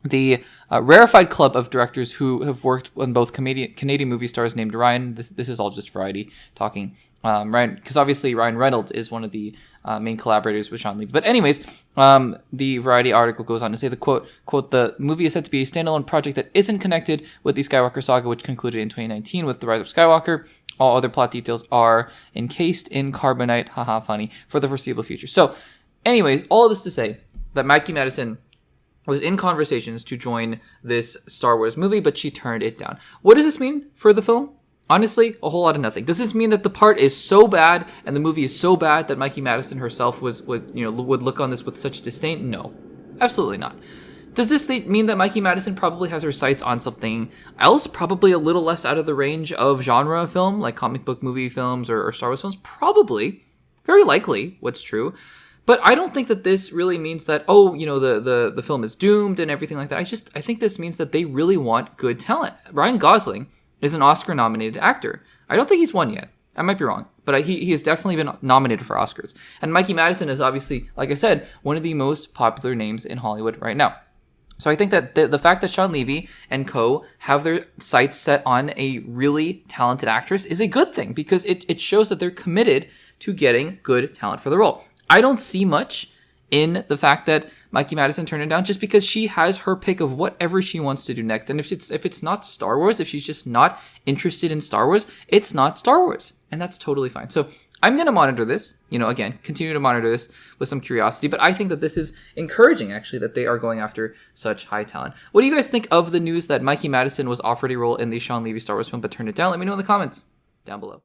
the rarefied club of directors who have worked on both Canadian movie stars named Ryan. This is all just Variety talking. Ryan, because obviously Ryan Reynolds is one of the main collaborators with Shawn Levy. But anyways, the Variety article goes on to say the quote, the movie is set to be a standalone project that isn't connected with the Skywalker saga, which concluded in 2019 with The Rise of Skywalker. All other plot details are encased in carbonite, haha, funny, for the foreseeable future. So, anyways, all of this to say that Mikey Madison was in conversations to join this Star Wars movie, but she turned it down. What does this mean for the film? Honestly, a whole lot of nothing. Does this mean that the part is so bad and the movie is so bad that Mikey Madison herself would look on this with such disdain? No, absolutely not. Does this mean that Mikey Madison probably has her sights on something else, probably a little less out of the range of genre film, like comic book movie films or Star Wars films? Probably. Very likely what's true. But I don't think that this really means that, the film is doomed and everything like that. I think this means that they really want good talent. Ryan Gosling is an Oscar-nominated actor. I don't think he's won yet. I might be wrong, but he has definitely been nominated for Oscars. And Mikey Madison is obviously, like I said, one of the most popular names in Hollywood right now. So I think that the fact that Shawn Levy and co. have their sights set on a really talented actress is a good thing, because it shows that they're committed to getting good talent for the role. I don't see much in the fact that Mikey Madison turned it down just because she has her pick of whatever she wants to do next. And if it's not Star Wars, if she's just not interested in Star Wars, it's not Star Wars. And that's totally fine. So I'm going to monitor this, again, continue to monitor this with some curiosity. But I think that this is encouraging, actually, that they are going after such high talent. What do you guys think of the news that Mikey Madison was offered a role in the Shawn Levy Star Wars film but turned it down? Let me know in the comments down below.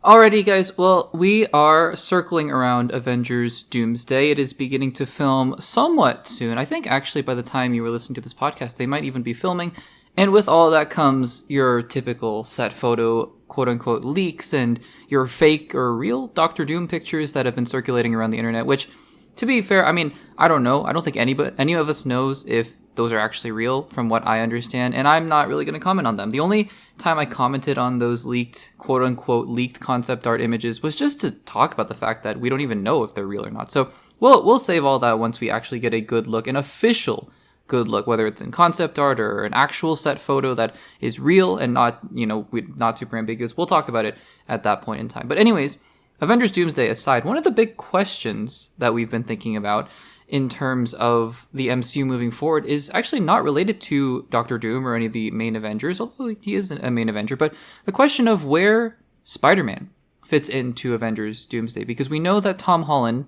Alrighty, guys. Well, we are circling around Avengers Doomsday. It is beginning to film somewhat soon. I think, actually, by the time you were listening to this podcast, they might even be filming. And with all that comes your typical set photo, quote-unquote, leaks and your fake or real Doctor Doom pictures that have been circulating around the internet, which, to be fair, I mean, I don't know. I don't think any of us knows if those are actually real, from what I understand, and I'm not really going to comment on them. The only time I commented on those leaked, quote-unquote, leaked concept art images was just to talk about the fact that we don't even know if they're real or not. So we'll save all that once we actually get a good look, an official good look, whether it's in concept art or an actual set photo that is real and not, not super ambiguous. We'll talk about it at that point in time. But anyways, Avengers Doomsday aside, one of the big questions that we've been thinking about in terms of the MCU moving forward is actually not related to Doctor Doom or any of the main Avengers, although he is a main Avenger, but the question of where Spider-Man fits into Avengers Doomsday, because we know that Tom Holland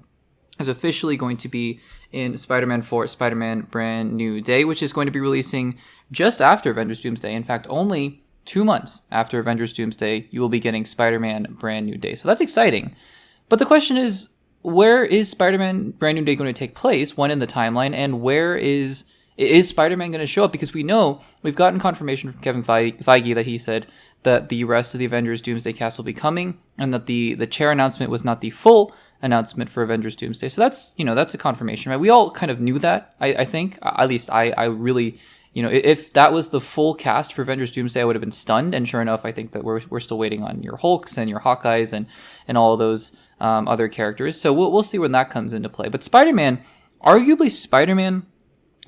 is officially going to be in Spider-Man 4, Spider-Man Brand New Day, which is going to be releasing just after Avengers Doomsday. In fact, only 2 months after Avengers Doomsday, you will be getting Spider-Man Brand New Day. So that's exciting. But the question is, where is Spider-Man Brand New Day going to take place? When in the timeline? And where is Spider-Man going to show up? Because we know, we've gotten confirmation from Kevin Feige that he said that the rest of the Avengers Doomsday cast will be coming, and that the chair announcement was not the full announcement for Avengers Doomsday. So that's a confirmation, right? We all kind of knew that, I think. At least I really, if that was the full cast for Avengers Doomsday, I would have been stunned. And sure enough, I think that we're still waiting on your Hulks and your Hawkeyes and all of those other characters. So we'll see when that comes into play. But Spider-Man, arguably Spider-Man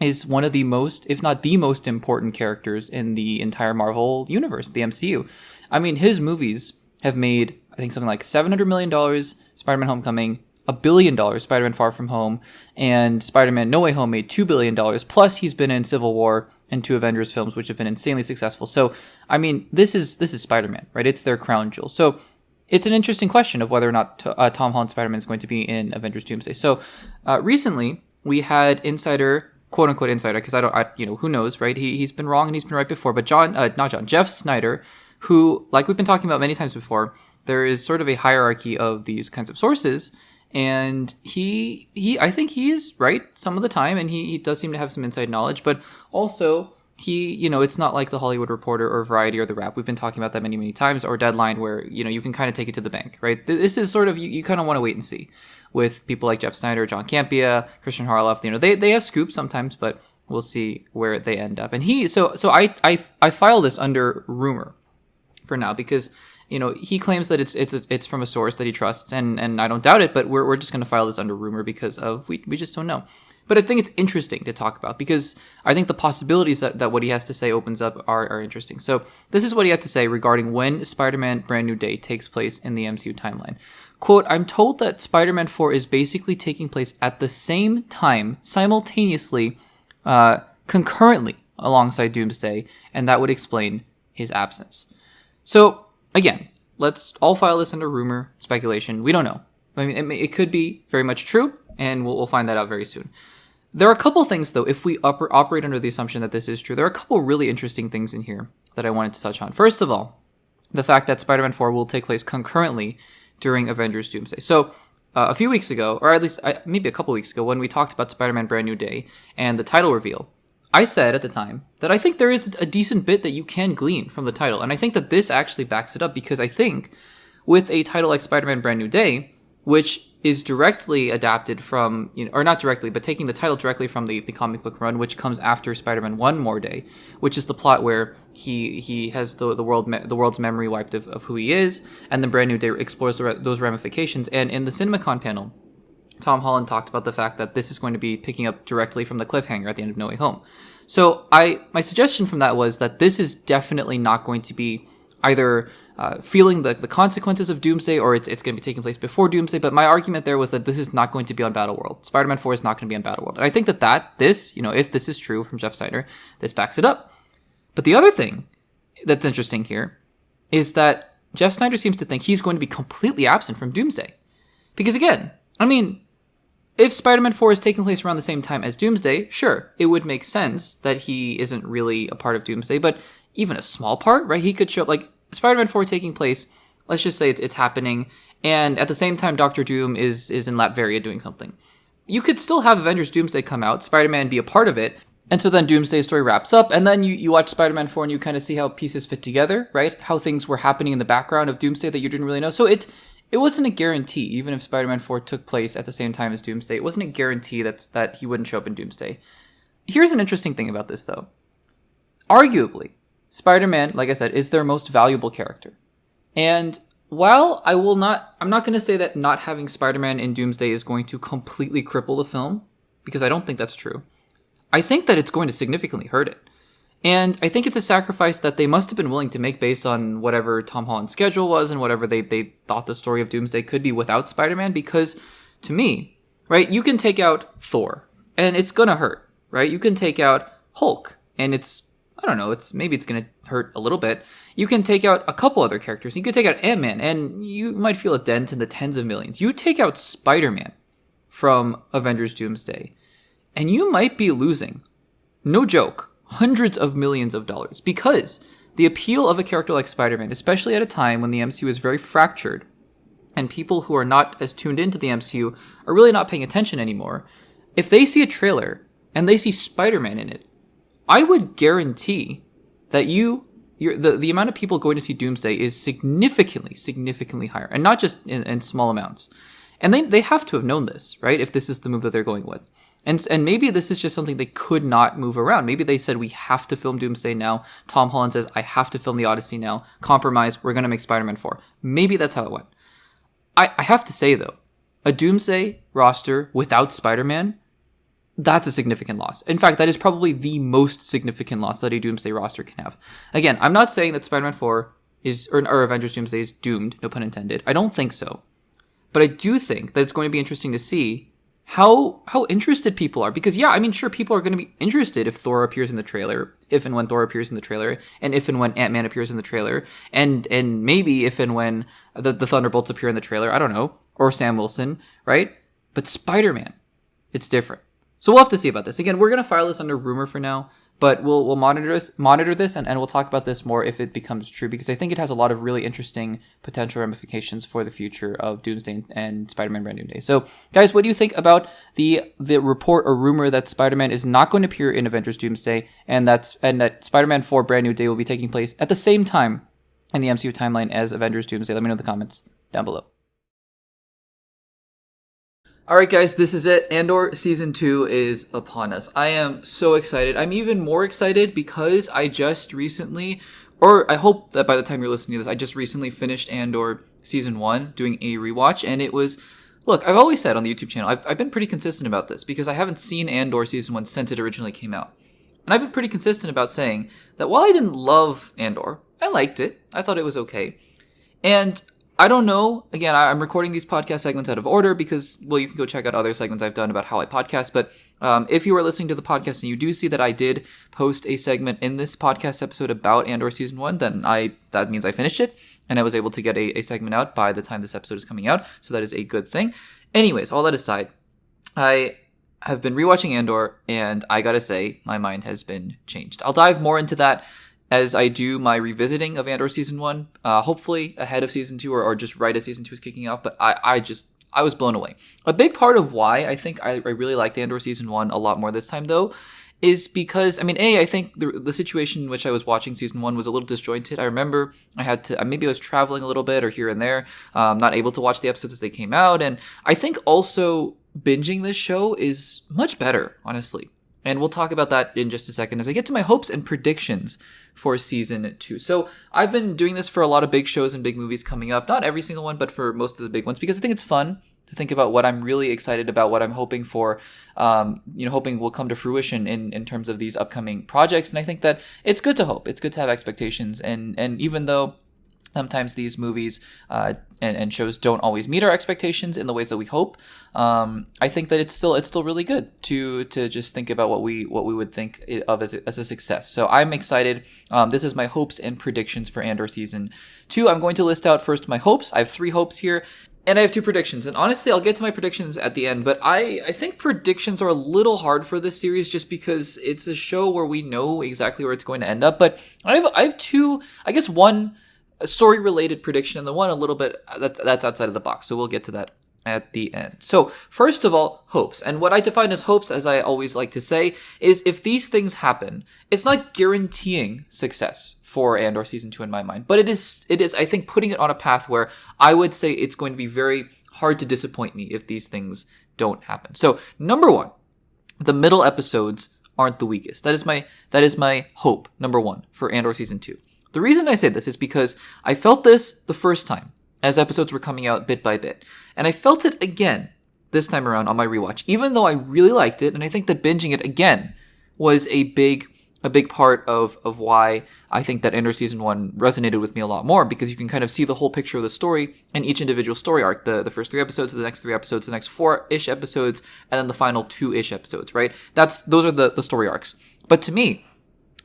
is one of the most, if not the most important characters in the entire Marvel universe, the MCU. I mean, his movies have made, I think, something like $700 million, Spider-Man Homecoming, $1 billion, Spider-Man Far From Home, and Spider-Man No Way Home made $2 billion. Plus, he's been in Civil War and 2 Avengers films, which have been insanely successful. So, I mean, this is Spider-Man, right? It's their crown jewel. So, it's an interesting question of whether or not Tom Holland Spider-Man is going to be in Avengers Doomsday. So, recently, we had insider, quote-unquote insider, because who knows, right? He's been wrong and he's been right before. But Jeff Snyder, who, like we've been talking about many times before, there is sort of a hierarchy of these kinds of sources, and I think he is right some of the time, and he does seem to have some inside knowledge, but also it's not like the Hollywood Reporter or Variety or The Wrap. We've been talking about that many, many times, or Deadline, where, you can kind of take it to the bank, right? This is sort of, you kind of want to wait and see with people like Jeff Snyder, John Campea, Christian Harloff. They have scoops sometimes, but we'll see where they end up. And I file this under rumor for now, because he claims that it's from a source that he trusts, and I don't doubt it, but we're just going to file this under rumor because of we just don't know. But I think it's interesting to talk about, because I think the possibilities that what he has to say opens up are interesting. So this is what he had to say regarding when Spider-Man Brand New Day takes place in the MCU timeline. Quote, "I'm told that Spider-Man 4 is basically taking place at the same time, simultaneously, concurrently alongside Doomsday, and that would explain his absence." So, again, let's all file this under rumor, speculation. We don't know. I mean, it could be very much true, and we'll find that out very soon. There are a couple things, though, if we operate under the assumption that this is true, there are a couple really interesting things in here that I wanted to touch on. First of all, the fact that Spider-Man 4 will take place concurrently during Avengers Doomsday. So, a few weeks ago, or at least maybe a couple weeks ago, when we talked about Spider-Man Brand New Day and the title reveal, I said at the time that I think there is a decent bit that you can glean from the title. And I think that this actually backs it up, because I think with a title like Spider-Man Brand New Day, which is directly adapted from, or not directly, but taking the title directly from the comic book run, which comes after Spider-Man One More Day, which is the plot where he has the world's memory wiped of who he is, and then Brand New Day explores those ramifications. And in the CinemaCon panel, Tom Holland talked about the fact that this is going to be picking up directly from the cliffhanger at the end of No Way Home. So my suggestion from that was that this is definitely not going to be either feeling the consequences of Doomsday, or it's going to be taking place before Doomsday. But my argument there was that this is not going to be on Battleworld. Spider-Man 4 is not going to be on Battleworld. And I think this, if this is true from Jeff Snyder, this backs it up. But the other thing that's interesting here is that Jeff Snyder seems to think he's going to be completely absent from Doomsday. Because again, I mean, if Spider-Man 4 is taking place around the same time as Doomsday, sure, it would make sense that he isn't really a part of Doomsday, but even a small part, right? He could show up, like, Spider-Man 4 taking place, let's just say it's happening, and at the same time Doctor Doom is in Latveria doing something. You could still have Avengers Doomsday come out, Spider-Man be a part of it, and so then Doomsday's story wraps up, and then you watch Spider-Man 4 and you kind of see how pieces fit together, right? How things were happening in the background of Doomsday that you didn't really know. So it wasn't a guarantee, even if Spider-Man 4 took place at the same time as Doomsday, it wasn't a guarantee that he wouldn't show up in Doomsday. Here's an interesting thing about this, though. Arguably, Spider-Man, like I said, is their most valuable character. And while I'm not going to say that not having Spider-Man in Doomsday is going to completely cripple the film, because I don't think that's true. I think that it's going to significantly hurt it. And I think it's a sacrifice that they must have been willing to make based on whatever Tom Holland's schedule was and whatever they thought the story of Doomsday could be without Spider-Man, because to me, right, you can take out Thor and it's going to hurt, right? You can take out Hulk and maybe it's going to hurt a little bit. You can take out a couple other characters. You could take out Ant-Man and you might feel a dent in the tens of millions. You take out Spider-Man from Avengers Doomsday and you might be losing, no joke, hundreds of millions of dollars, because the appeal of a character like Spider-Man, especially at a time when the MCU is very fractured and people who are not as tuned into the MCU are really not paying attention anymore, if they see a trailer and they see Spider-Man in it, I would guarantee that the amount of people going to see Doomsday is significantly higher, and not just in small amounts. And they have to have known this, right? If this is the move that they're going with. And maybe this is just something they could not move around. Maybe they said, we have to film Doomsday now. Tom Holland says, I have to film the Odyssey now. Compromise, we're going to make Spider-Man 4. Maybe that's how it went. I have to say, though, a Doomsday roster without Spider-Man, that's a significant loss. In fact, that is probably the most significant loss that a Doomsday roster can have. Again, I'm not saying that Spider-Man 4 or Avengers Doomsday is doomed, no pun intended. I don't think so. But I do think that it's going to be interesting to see how interested people are. Because, yeah, I mean, sure, people are going to be interested if Thor appears in the trailer, if and when Thor appears in the trailer, and if and when Ant-Man appears in the trailer, and maybe if and when the Thunderbolts appear in the trailer, I don't know, or Sam Wilson, right? But Spider-Man, it's different. So we'll have to see about this. Again, we're going to file this under rumor for now, but we'll monitor this, and we'll talk about this more if it becomes true, because I think it has a lot of really interesting potential ramifications for the future of Doomsday and Spider-Man Brand New Day. So, guys, what do you think about the report or rumor that Spider-Man is not going to appear in Avengers Doomsday, and that Spider-Man 4 Brand New Day will be taking place at the same time in the MCU timeline as Avengers Doomsday? Let me know in the comments down below. Alright guys, this is it. Andor Season 2 is upon us. I am so excited. I'm even more excited because I just recently, or I hope that by the time you're listening to this, I just recently finished Andor Season 1, doing a rewatch, and it was, look, I've always said on the YouTube channel, I've been pretty consistent about this because I haven't seen Andor Season 1 since it originally came out. And I've been pretty consistent about saying that while I didn't love Andor, I liked it. I thought it was okay. And I don't know. Again, I'm recording these podcast segments out of order because, well, you can go check out other segments I've done about how I podcast. But if you are listening to the podcast and you do see that I did post a segment in this podcast episode about Andor Season 1, then that means I finished it and I was able to get a segment out by the time this episode is coming out. So that is a good thing. Anyways, all that aside, I have been rewatching Andor and I gotta say, my mind has been changed. I'll dive more into that as I do my revisiting of Andor Season 1, hopefully ahead of Season 2 or just right as Season 2 is kicking off, but I was blown away. A big part of why I think I really liked Andor Season 1 a lot more this time, though, is because, I mean, I think the situation in which I was watching Season 1 was a little disjointed. I remember maybe I was traveling a little bit or here and there, not able to watch the episodes as they came out, and I think also binging this show is much better, honestly. And we'll talk about that in just a second as I get to my hopes and predictions for Season 2. So I've been doing this for a lot of big shows and big movies coming up. Not every single one, but for most of the big ones, because I think it's fun to think about what I'm really excited about, what I'm hoping for, hoping will come to fruition in terms of these upcoming projects. And I think that it's good to hope. It's good to have expectations. And even though Sometimes these movies and shows don't always meet our expectations in the ways that we hope. I think that it's still really good to just think about what we would think of as a success. So I'm excited. This is my hopes and predictions for Andor season 2. I'm going to list out first my hopes. I have 3 hopes here. And I have 2 predictions. And honestly, I'll get to my predictions at the end. But I think predictions are a little hard for this series just because it's a show where we know exactly where it's going to end up. But I have 2, I guess one story-related prediction and the one a little bit that's outside of the box. So we'll get to that at the end. So first of all, hopes. And what I define as hopes, as I always like to say, is if these things happen, it's not guaranteeing success for Andor season 2 in my mind, but it is I think putting it on a path where I would say it's going to be very hard to disappoint me if these things don't happen. So number 1, the middle episodes aren't the weakest. That is my hope, number 1, for Andor season 2. The reason I say this is because I felt this the first time as episodes were coming out bit by bit. And I felt it again this time around on my rewatch, even though I really liked it. And I think that binging it again was a big part of why I think that Andor season 1 resonated with me a lot more, because you can kind of see the whole picture of the story and each individual story arc, the first 3 episodes, the next 3 episodes, the next 4-ish episodes, and then the final 2-ish episodes, right? Those are the story arcs. But to me,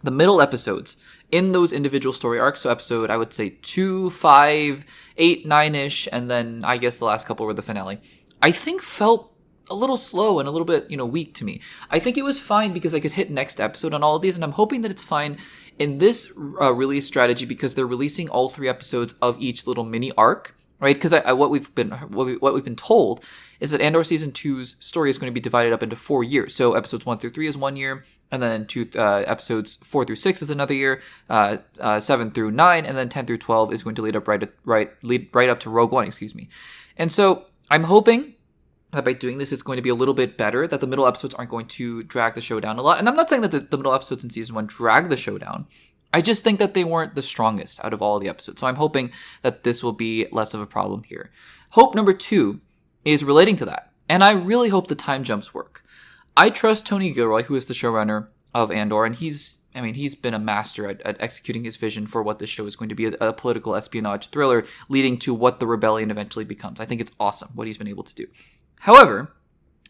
the middle episodes in those individual story arcs, so episode, I would say 2, 5, 8, 9-ish, and then I guess the last couple were the finale, I think felt a little slow and a little bit, weak to me. I think it was fine because I could hit next episode on all of these, and I'm hoping that it's fine in this release strategy because they're releasing all 3 episodes of each little mini arc, right? Because what we've been told is that Andor season 2's story is going to be divided up into 4 years. So episodes 1 through 3 is 1 year, and then episodes 4 through 6 is another year, 7 through 9, and then 10 through 12 is going to lead right up to Rogue One, And so I'm hoping that by doing this, it's going to be a little bit better, that the middle episodes aren't going to drag the show down a lot. And I'm not saying that the middle episodes in season 1 drag the show down. I just think that they weren't the strongest out of all the episodes. So I'm hoping that this will be less of a problem here. Hope number 2 is relating to that. And I really hope the time jumps work. I trust Tony Gilroy, who is the showrunner of Andor, and he's been a master at executing his vision for what this show is going to be, a political espionage thriller leading to what the rebellion eventually becomes. I think it's awesome what he's been able to do. However,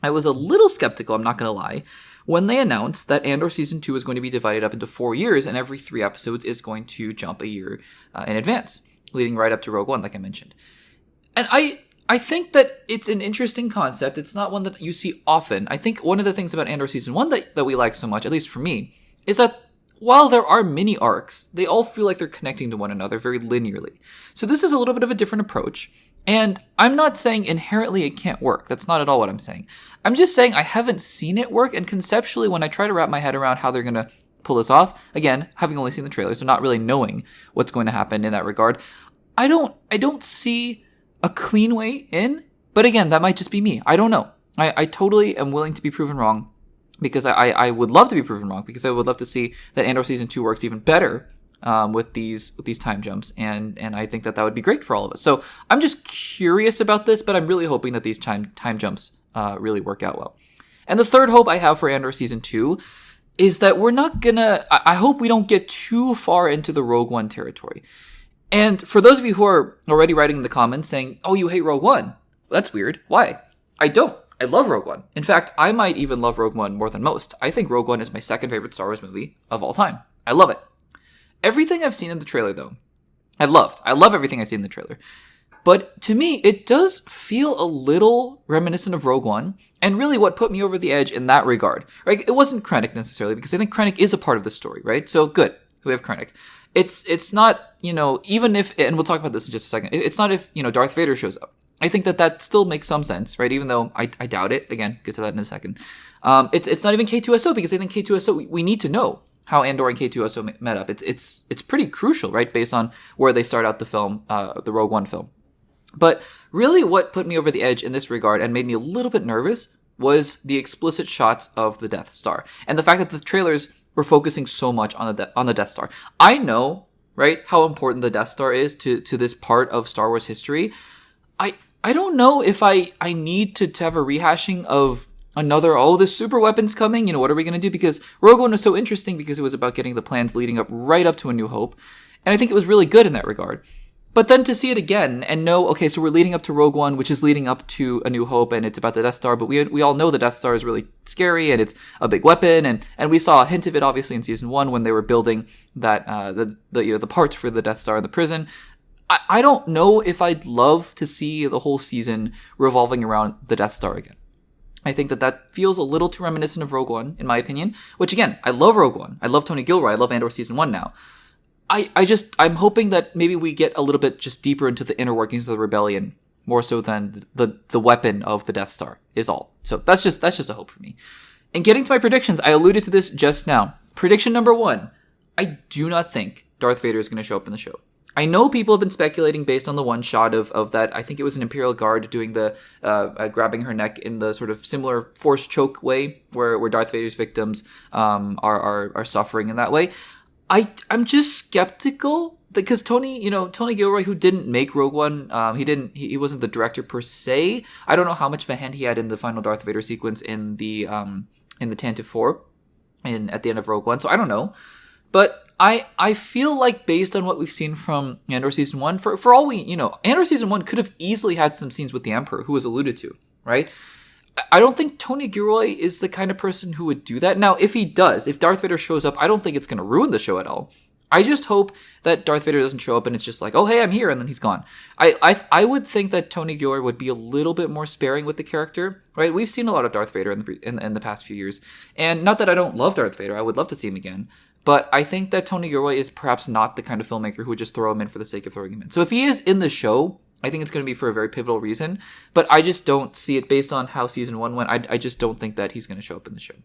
I was a little skeptical, I'm not going to lie, when they announced that Andor Season 2 is going to be divided up into 4 years and every 3 episodes is going to jump a year in advance, leading right up to Rogue One, like I mentioned. And I think that it's an interesting concept. It's not one that you see often. I think one of the things about Andor Season 1 that we like so much, at least for me, is that while there are mini arcs, they all feel like they're connecting to one another very linearly. So this is a little bit of a different approach. And I'm not saying inherently it can't work. That's not at all what I'm saying. I'm just saying I haven't seen it work. And conceptually, when I try to wrap my head around how they're going to pull this off, again, having only seen the trailer, so not really knowing what's going to happen in that regard, I don't see a clean way in. But again, that might just be me. I don't know. I totally am willing to be proven wrong, because I would love to be proven wrong, because I would love to see that Andor Season 2 works even better with these time jumps, and I think that would be great for all of us. So I'm just curious about this, but I'm really hoping that these time jumps really work out well. And the third hope I have for Andor Season 2 is that we're not gonna, I hope we don't get too far into the Rogue One territory. And for those of you who are already writing in the comments saying, oh, you hate Rogue One, that's weird. Why? I don't. I love Rogue One. In fact, I might even love Rogue One more than most. I think Rogue One is my second favorite Star Wars movie of all time. I love it. Everything I've seen in the trailer, though, I loved. I love everything I see in the trailer. But to me, it does feel a little reminiscent of Rogue One. And really what put me over the edge in that regard, right? It wasn't Krennic necessarily, because I think Krennic is a part of the story, right? So good, we have Krennic. It's not, even if, and we'll talk about this in just a second, it's not if, Darth Vader shows up. I think that still makes some sense, right? Even though I doubt it. Again, get to that in a second. It's not even K2SO, because I think K2SO, we need to know how Andor and K2SO met up. It's pretty crucial, right? Based on where they start out the film, the Rogue One film. But really what put me over the edge in this regard and made me a little bit nervous was the explicit shots of the Death Star. And the fact that the trailers were focusing so much on the Death Star. I know, right, how important the Death Star is to this part of Star Wars history. I don't know if I need to have a rehashing of another, the super weapon's coming, what are we going to do? Because Rogue One was so interesting because it was about getting the plans leading up right up to A New Hope. And I think it was really good in that regard. But then to see it again and know, okay, so we're leading up to Rogue One, which is leading up to A New Hope, and it's about the Death Star, but we all know the Death Star is really scary, and it's a big weapon, and we saw a hint of it, obviously, in Season 1 when they were building that, the parts for the Death Star in the prison. I don't know if I'd love to see the whole season revolving around the Death Star again. I think that feels a little too reminiscent of Rogue One, in my opinion, which, again, I love Rogue One. I love Tony Gilroy. I love Andor Season 1 now. I'm hoping that maybe we get a little bit just deeper into the inner workings of the rebellion, more so than the weapon of the Death Star is all. So that's just a hope for me. And getting to my predictions, I alluded to this just now. Prediction number 1, I do not think Darth Vader is going to show up in the show. I know people have been speculating based on the one shot of that. I think it was an Imperial Guard doing the grabbing her neck in the sort of similar force choke way where Darth Vader's victims are suffering in that way. I'm just skeptical because Tony Gilroy, who didn't make Rogue One, he wasn't the director per se. I don't know how much of a hand he had in the final Darth Vader sequence in the Tantive 4 at the end of Rogue One. So I don't know, but I feel like based on what we've seen from Andor Season 1, for all we Andor Season 1 could have easily had some scenes with the Emperor, who was alluded to, right? I don't think Tony Gilroy is the kind of person who would do that. Now, if Darth Vader shows up, I don't think it's going to ruin the show at all. I just hope that Darth Vader doesn't show up and it's just like, oh, hey, I'm here, and then he's gone. I would think that Tony Gilroy would be a little bit more sparing with the character, right? We've seen a lot of Darth Vader in the past few years. And not that I don't love Darth Vader. I would love to see him again. But I think that Tony Gilroy is perhaps not the kind of filmmaker who would just throw him in for the sake of throwing him in. So if he is in the show, I think it's going to be for a very pivotal reason, but I just don't see it based on how Season 1 went. I just don't think that he's going to show up in the show.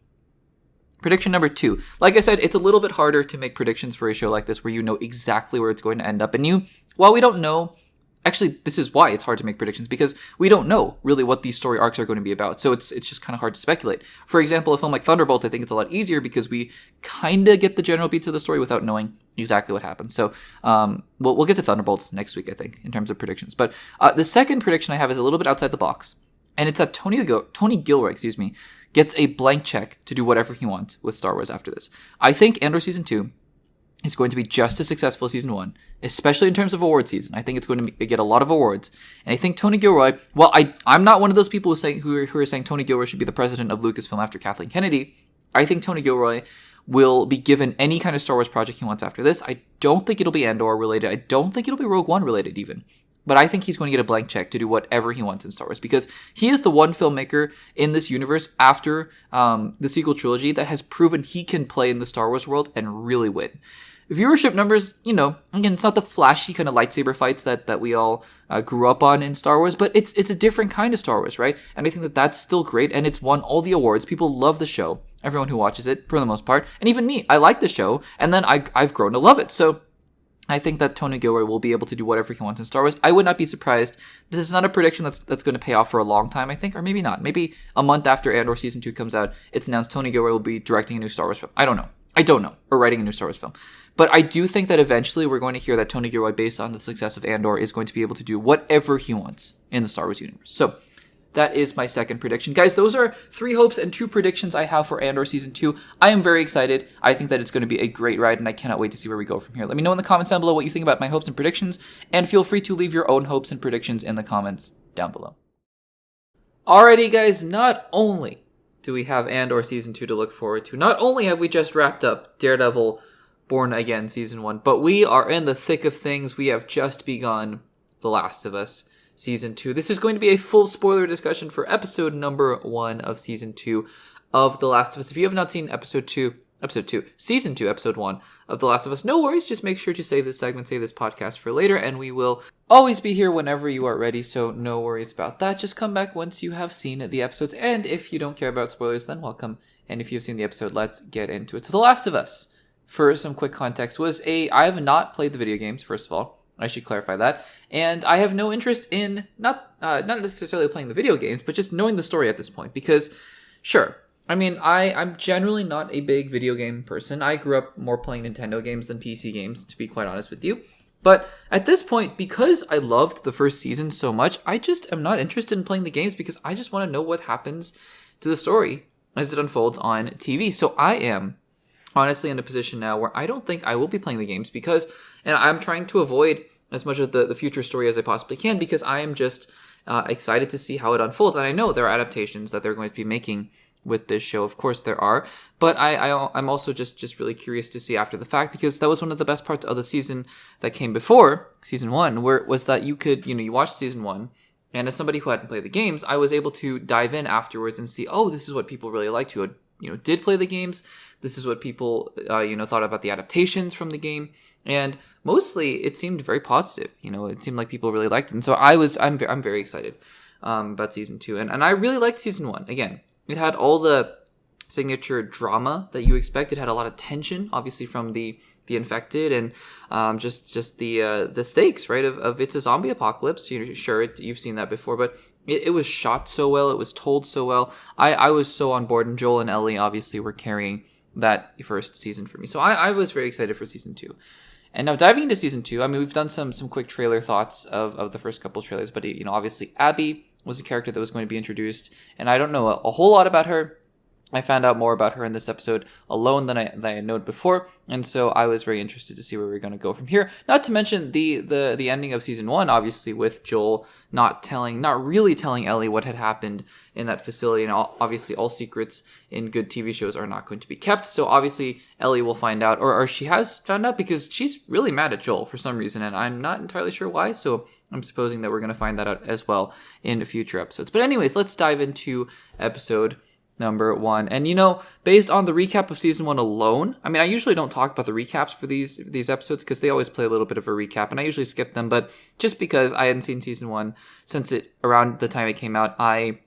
Prediction number 2. Like I said, it's a little bit harder to make predictions for a show like this where you know exactly where it's going to end up. And while we don't know, actually, this is why it's hard to make predictions, because we don't know really what these story arcs are going to be about. So it's just kind of hard to speculate. For example, a film like Thunderbolts, I think it's a lot easier because we kind of get the general beats of the story without knowing exactly what happens. So we'll get to Thunderbolts next week, I think, in terms of predictions. But the second prediction I have is a little bit outside the box. And it's that Tony Gilroy, gets a blank check to do whatever he wants with Star Wars after this. I think Andor Season 2 is going to be just as successful as Season 1, especially in terms of award season. I think it's going to get a lot of awards. And I think Tony Gilroy, well, I'm not one of those people who are saying Tony Gilroy should be the president of Lucasfilm after Kathleen Kennedy. I think Tony Gilroy will be given any kind of Star Wars project he wants after this. I don't think it'll be Andor related. I don't think it'll be Rogue One related even. But I think he's going to get a blank check to do whatever he wants in Star Wars, because he is the one filmmaker in this universe after the sequel trilogy that has proven he can play in the Star Wars world and really win. Viewership numbers, again, it's not the flashy kind of lightsaber fights that we all grew up on in Star Wars, but it's a different kind of Star Wars, right? And I think that that's still great, and it's won all the awards. People love the show, everyone who watches it, for the most part. And even me, I like the show, and then I've grown to love it. So I think that Tony Gilroy will be able to do whatever he wants in Star Wars. I would not be surprised. This is not a prediction that's going to pay off for a long time, I think, or maybe not. Maybe a month after Andor Season 2 comes out, it's announced Tony Gilroy will be directing a new Star Wars film. I don't know. Or writing a new Star Wars film. But I do think that eventually we're going to hear that Tony Gilroy, based on the success of Andor, is going to be able to do whatever he wants in the Star Wars universe. So that is my second prediction. Guys, those are 3 hopes and 2 predictions I have for Andor Season 2. I am very excited. I think that it's going to be a great ride, and I cannot wait to see where we go from here. Let me know in the comments down below what you think about my hopes and predictions, and feel free to leave your own hopes and predictions in the comments down below. Alrighty, guys, not only do we have Andor Season 2 to look forward to, not only have we just wrapped up Daredevil Born Again Season 1, but we are in the thick of things. We have just begun The Last of Us Season 2. This is going to be a full spoiler discussion for episode number 1 of Season 2 of The Last of Us. If you have not seen Season 2, Episode 1 of The Last of Us, no worries. Just make sure to save this podcast for later, and we will always be here whenever you are ready, so no worries about that. Just come back once you have seen the episodes, and if you don't care about spoilers, then welcome. And if you've seen the episode, let's get into it. So The Last of Us, for some quick context, I have not played the video games, first of all. I should clarify that. And I have no interest in not necessarily playing the video games, but just knowing the story at this point. Because, sure, I mean, I'm generally not a big video game person. I grew up more playing Nintendo games than PC games, to be quite honest with you. But at this point, because I loved the first season so much, I just am not interested in playing the games because I just want to know what happens to the story as it unfolds on TV. So I am honestly in a position now where I don't think I will be playing the games because, and I'm trying to avoid as much of the future story as I possibly can, because I am just excited to see how it unfolds. And I know there are adaptations that they're going to be making with this show. Of course there are, but I'm also just really curious to see after the fact, because that was one of the best parts of the season that came before season 1, where was that you could, you watched season 1, and as somebody who hadn't played the games, I was able to dive in afterwards and see, oh, this is what people really liked who had, did play the games. This is what people, thought about the adaptations from the game. And mostly it seemed very positive. It seemed like people really liked it. And so I'm very excited about season 2. And I really liked season 1. Again, it had all the signature drama that you expect. It had a lot of tension, obviously, from the infected, and just the stakes, right? Of it's a zombie apocalypse. Sure, you've seen that before, but it was shot so well. It was told so well. I was so on board, and Joel and Ellie obviously were carrying that first season for me. So I was very excited for season 2. And now diving into season 2, I mean, we've done some quick trailer thoughts of the first couple trailers, but obviously Abby was a character that was going to be introduced, and I don't know a whole lot about her. I found out more about her in this episode alone than I had known before, and so I was very interested to see where we're going to go from here. Not to mention the ending of season 1, obviously, with Joel not really telling Ellie what had happened in that facility, and obviously all secrets in good TV shows are not going to be kept. So obviously Ellie will find out, or she has found out, because she's really mad at Joel for some reason, and I'm not entirely sure why. So I'm supposing that we're going to find that out as well in future episodes. But anyways, let's dive into episode number 1. And based on the recap of season 1 alone, I mean, I usually don't talk about the recaps for these episodes, because they always play a little bit of a recap, and I usually skip them. But just because I hadn't seen season 1 since around the time it came out, I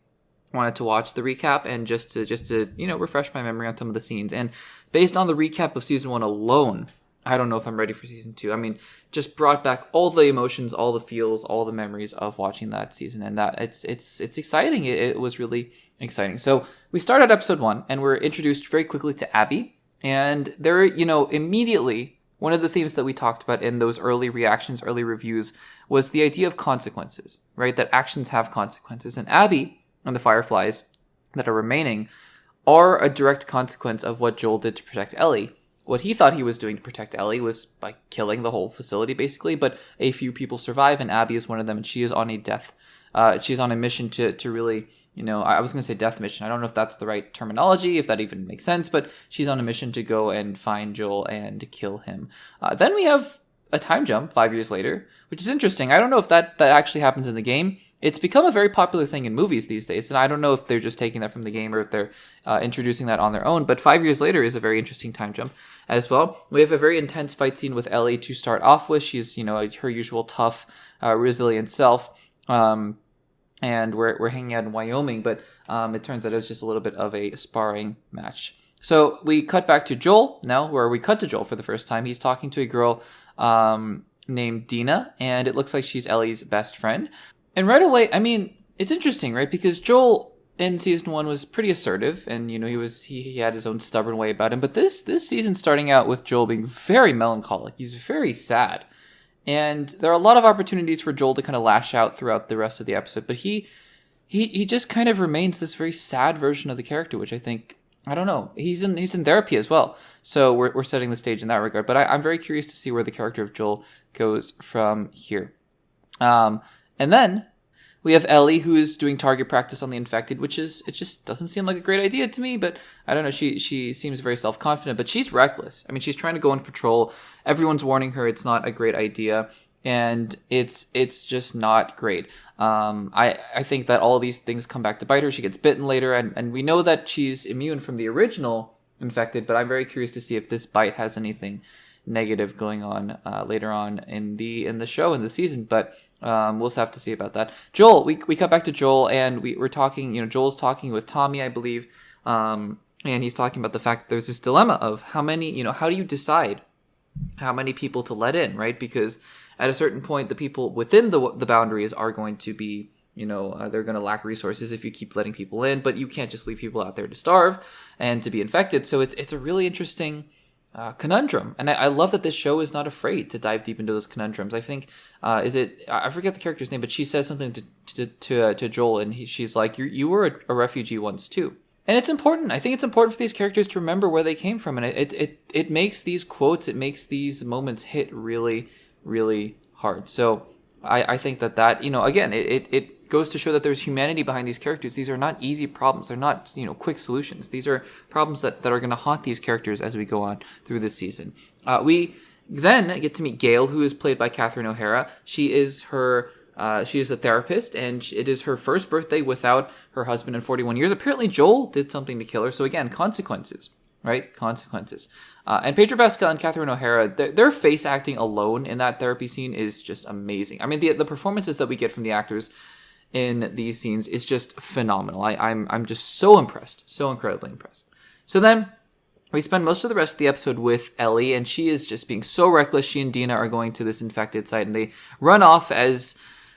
wanted to watch the recap and just to refresh my memory on some of the scenes. And based on the recap of season 1 alone, I don't know if I'm ready for season 2. I mean, just brought back all the emotions, all the feels, all the memories of watching that season, and that it's exciting. It was really exciting. So we start at episode 1, and we're introduced very quickly to Abby, and there, immediately, one of the themes that we talked about in those early reactions, early reviews, was the idea of consequences, right? That actions have consequences, and Abby and the Fireflies that are remaining are a direct consequence of what Joel did to protect Ellie. What he thought he was doing to protect Ellie was by killing the whole facility, basically, but a few people survive, and Abby is one of them, and she is on she's on a mission to really, I was going to say death mission. I don't know if that's the right terminology, if that even makes sense, but she's on a mission to go and find Joel and kill him. Then we have a time jump 5 years later, which is interesting. I don't know if that actually happens in the game. It's become a very popular thing in movies these days, and I don't know if they're just taking that from the game or if they're introducing that on their own, but 5 years later is a very interesting time jump as well. We have a very intense fight scene with Ellie to start off with. She's, her usual tough, resilient self, and we're hanging out in Wyoming, but it turns out it was just a little bit of a sparring match. So we cut back to Joel now, where we cut to Joel for the first time. He's talking to a girl named Dina, and it looks like she's Ellie's best friend. And right away, I mean, it's interesting, right? Because Joel in season 1 was pretty assertive, and he had his own stubborn way about him. But this season, starting out with Joel being very melancholic, he's very sad, and there are a lot of opportunities for Joel to kind of lash out throughout the rest of the episode. But he just kind of remains this very sad version of the character, which I think, I don't know, he's in therapy as well. So we're setting the stage in that regard. But I'm very curious to see where the character of Joel goes from here. And then we have Ellie, who is doing target practice on the infected, it just doesn't seem like a great idea to me, but I don't know, she seems very self-confident, but she's reckless. I mean, she's trying to go on patrol. Everyone's warning her it's not a great idea, and it's just not great. I think that all these things come back to bite her. She gets bitten later, and we know that she's immune from the original infected, but I'm very curious to see if this bite has anything negative going on later on in the show, in the season, but we'll just have to see about that. Joel, we cut back to Joel, and we're talking, Joel's talking with Tommy, I believe, and he's talking about the fact that there's this dilemma of how many, how do you decide how many people to let in, right? Because at a certain point, the people within the boundaries are going to be, they're going to lack resources if you keep letting people in, but you can't just leave people out there to starve and to be infected. So it's a really interesting conundrum, and I love that this show is not afraid to dive deep into those conundrums. I think I forget the character's name, but she says something to Joel, and she's like, you were a refugee once too. And it's important. I think it's important for these characters to remember where they came from, and it makes these quotes, it makes these moments hit really, really hard. So I think that, again, it goes to show that there's humanity behind these characters. These are not easy problems. They're not, quick solutions. These are problems that are going to haunt these characters as we go on through this season. We then get to meet Gale, who is played by Catherine O'Hara. She is a therapist, and it is her first birthday without her husband in 41 years. Apparently, Joel did something to kill her. So again, consequences, right? Consequences. And Pedro Pascal and Catherine O'Hara, their face acting alone in that therapy scene is just amazing. I mean, the performances that we get from the actors in these scenes is just phenomenal. I'm just so impressed, so incredibly impressed. So then we spend most of the rest of the episode with Ellie, and she is just being so reckless. She and Dina are going to this infected site, and they run off as,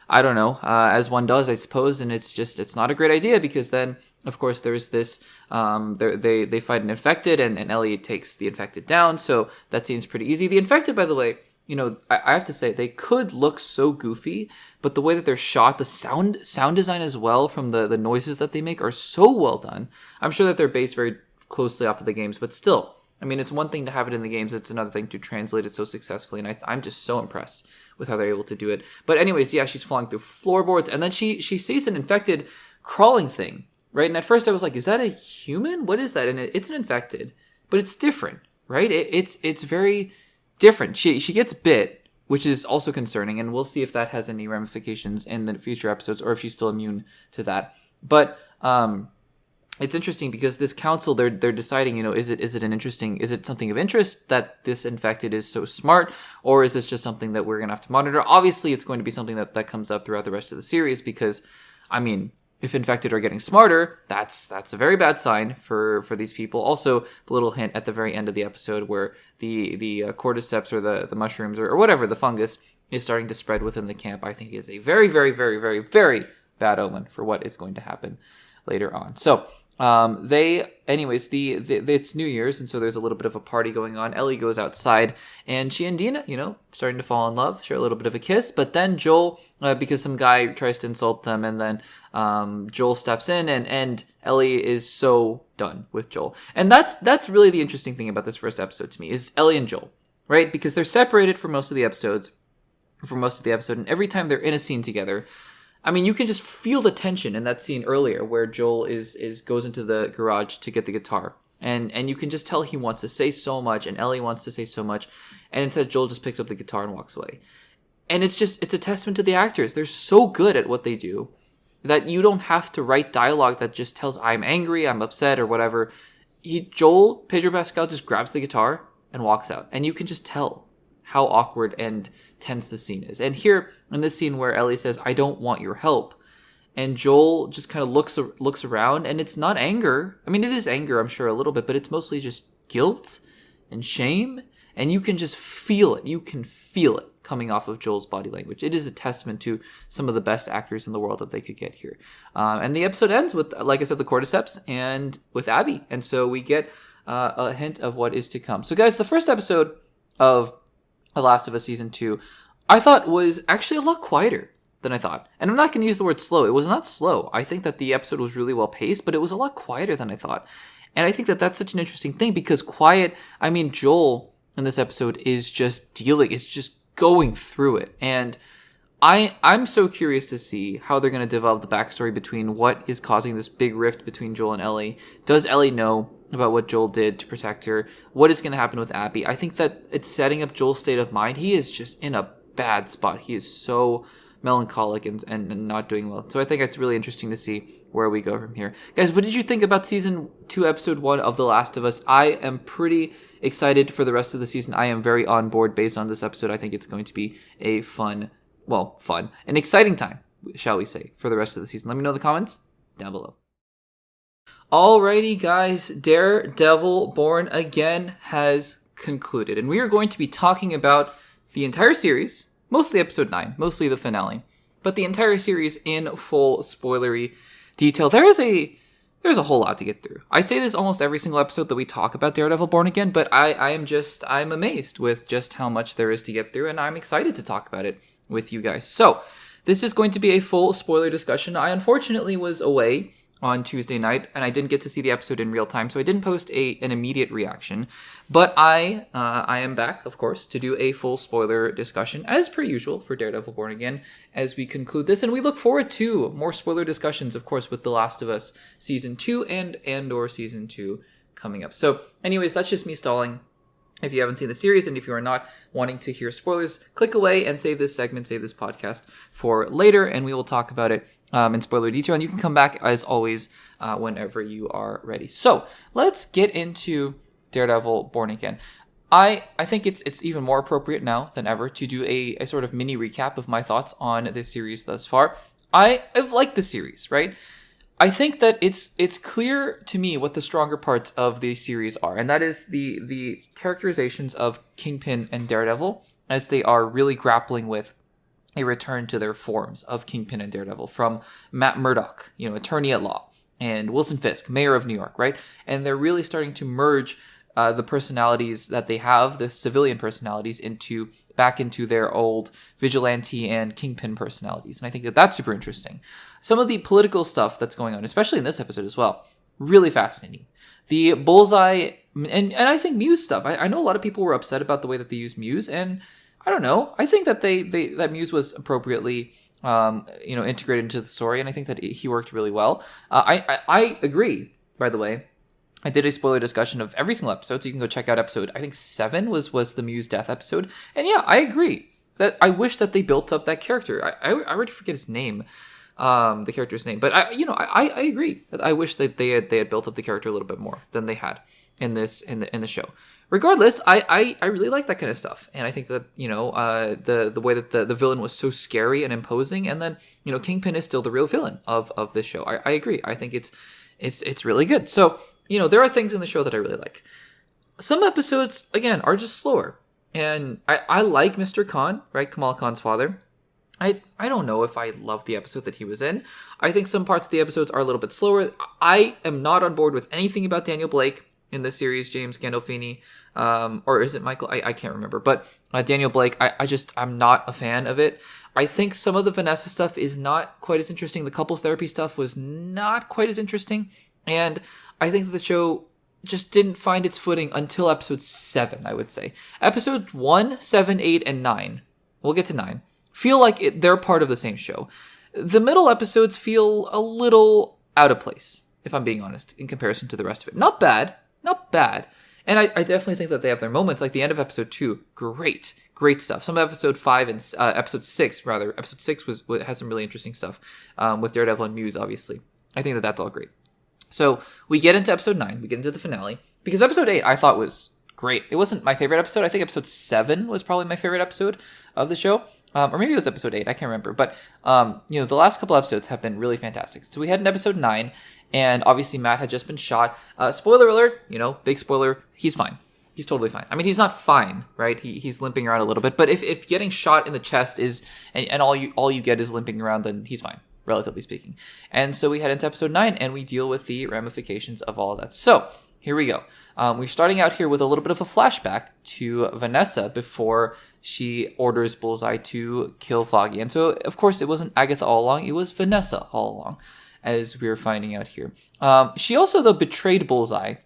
I don't know, as one does, I suppose. And it's not a great idea, because then, of course, there's this, they fight an infected, and Ellie takes the infected down. So that seems pretty easy. The infected, by the way, I have to say, they could look so goofy, but the way that they're shot, the sound design as well, from the noises that they make, are so well done. I'm sure that they're based very closely off of the games, but still, I mean, it's one thing to have it in the games, it's another thing to translate it so successfully, and I'm just so impressed with how they're able to do it. But anyways, yeah, she's falling through floorboards, and then she sees an infected crawling thing, right? And at first I was like, is that a human? What is that? And it's an infected, but it's different, right? It's very different. She gets bit, which is also concerning, and we'll see if that has any ramifications in the future episodes, or if she's still immune to that. But it's interesting because this council, they're deciding, is it something of interest that this infected is so smart, or is this just something that we're going to have to monitor? Obviously, it's going to be something that comes up throughout the rest of the series, because, I mean, if infected are getting smarter, that's a very bad sign for these people. Also, the little hint at the very end of the episode where the cordyceps, or the mushrooms, or whatever, the fungus, is starting to spread within the camp, I think is a very, very, very, very, very bad omen for what is going to happen later on. So it's New Year's, and so there's a little bit of a party going on. Ellie goes outside, and she and Dina, starting to fall in love, share a little bit of a kiss. But then Joel, because some guy tries to insult them, and then Joel steps in, and Ellie is so done with Joel. And that's really the interesting thing about this first episode to me, is Ellie and Joel, right? Because they're separated for most of the episode, and every time they're in a scene together, I mean, you can just feel the tension in that scene earlier where Joel goes into the garage to get the guitar. And you can just tell he wants to say so much, and Ellie wants to say so much. And instead, Joel just picks up the guitar and walks away. And it's a testament to the actors. They're so good at what they do that you don't have to write dialogue that just tells, I'm angry, I'm upset, or whatever. Pedro Pascal just grabs the guitar and walks out. And you can just tell how awkward and tense the scene is. And here, in this scene where Ellie says, I don't want your help, and Joel just kind of looks around, and it's not anger. I mean, it is anger, I'm sure, a little bit, but it's mostly just guilt and shame, and you can just feel it. You can feel it coming off of Joel's body language. It is a testament to some of the best actors in the world that they could get here. And the episode ends with, like I said, the cordyceps, and with Abby. And so we get a hint of what is to come. So guys, the first episode of The Last of Us Season 2, I thought was actually a lot quieter than I thought. And I'm not going to use the word slow. It was not slow. I think that the episode was really well paced, but it was a lot quieter than I thought. And I think that that's such an interesting thing, because Joel in this episode is just going through it. And I'm so curious to see how they're going to develop the backstory between what is causing this big rift between Joel and Ellie. Does Ellie know about what Joel did to protect her? What is going to happen with Abby? I think that it's setting up Joel's state of mind. He is just in a bad spot. He is so melancholic and not doing well. So I think it's really interesting to see where we go from here. Guys, what did you think about Season 2, Episode 1 of The Last of Us? I am pretty excited for the rest of the season. I am very on board based on this episode. I think it's going to be a an exciting time, shall we say, for the rest of the season. Let me know in the comments down below. Alrighty, guys, Daredevil Born Again has concluded, and we are going to be talking about the entire series, mostly episode 9, mostly the finale, but the entire series in full spoilery detail. There's a whole lot to get through. I say this almost every single episode that we talk about Daredevil Born Again, but I'm amazed with just how much there is to get through, and I'm excited to talk about it with you guys. So, this is going to be a full spoiler discussion. I unfortunately was away on Tuesday night, and I didn't get to see the episode in real time, so I didn't post an immediate reaction. But I am back, of course, to do a full spoiler discussion, as per usual, for Daredevil Born Again, as we conclude this. And we look forward to more spoiler discussions, of course, with The Last of Us Season 2 and Andor Season 2 coming up. So, anyways, that's just me stalling. If you haven't seen the series and if you are not wanting to hear spoilers, click away and save this segment, save this podcast for later, and we will talk about it in spoiler detail. And you can come back, as always, whenever you are ready. So let's get into Daredevil Born Again. I think it's even more appropriate now than ever to do a sort of mini recap of my thoughts on this series thus far. I've liked the series, right? I think that it's clear to me what the stronger parts of the series are, and that is the characterizations of Kingpin and Daredevil as they are really grappling with a return to their forms of Kingpin and Daredevil, from Matt Murdock, attorney at law, and Wilson Fisk, mayor of New York, right? And they're really starting to merge the personalities that they have, the civilian personalities, back into their old vigilante and Kingpin personalities. And I think that that's super interesting. Some of the political stuff that's going on, especially in this episode as well, really fascinating. The Bullseye, and I think Muse stuff. I know a lot of people were upset about the way that they used Muse, and I don't know. I think that that Muse was appropriately integrated into the story, and I think that he worked really well. I agree, by the way. I did a spoiler discussion of every single episode, so you can go check out episode, I think 7 was the Muse death episode. And yeah, I agree that I wish that they built up that character. I already forget his name, the character's name, but I agree that I wish that they had built up the character a little bit more than they had in the show. Regardless, I really like that kind of stuff, and I think that the way that the villain was so scary and imposing, and then Kingpin is still the real villain of this show. I agree. I think it's really good. So there are things in the show that I really like. Some episodes, again, are just slower. And I like Mr. Khan, right? Kamal Khan's father. I don't know if I love the episode that he was in. I think some parts of the episodes are a little bit slower. I am not on board with anything about Daniel Blake in this series, James Gandolfini. Or is it Michael? I can't remember. But Daniel Blake, I'm not a fan of it. I think some of the Vanessa stuff is not quite as interesting. The couples therapy stuff was not quite as interesting. And I think that the show just didn't find its footing until episode 7, I would say. Episodes 1, 7, 8, and 9, we'll get to 9, feel like they're part of the same show. The middle episodes feel a little out of place, if I'm being honest, in comparison to the rest of it. Not bad. And I definitely think that they have their moments, like the end of episode 2, great stuff. Some of episode 5 and episode 6, rather. Episode 6 has some really interesting stuff with Daredevil and Muse, obviously. I think that that's all great. So we get into episode 9, we get into the finale, because episode 8 I thought was great. It wasn't my favorite episode. I think episode 7 was probably my favorite episode of the show. Or maybe it was episode 8, I can't remember. But, the last couple episodes have been really fantastic. So we had an episode 9, and obviously Matt had just been shot. Spoiler alert, big spoiler, he's fine. He's totally fine. I mean, he's not fine, right? He's limping around a little bit. But if getting shot in the chest is, and all you get is limping around, then he's fine, relatively speaking. And so we head into episode 9, and we deal with the ramifications of all of that. So here we go. We're starting out here with a little bit of a flashback to Vanessa before she orders Bullseye to kill Foggy. And so, of course, it wasn't Agatha all along. It was Vanessa all along, as we were finding out here. She also, though, betrayed Bullseye,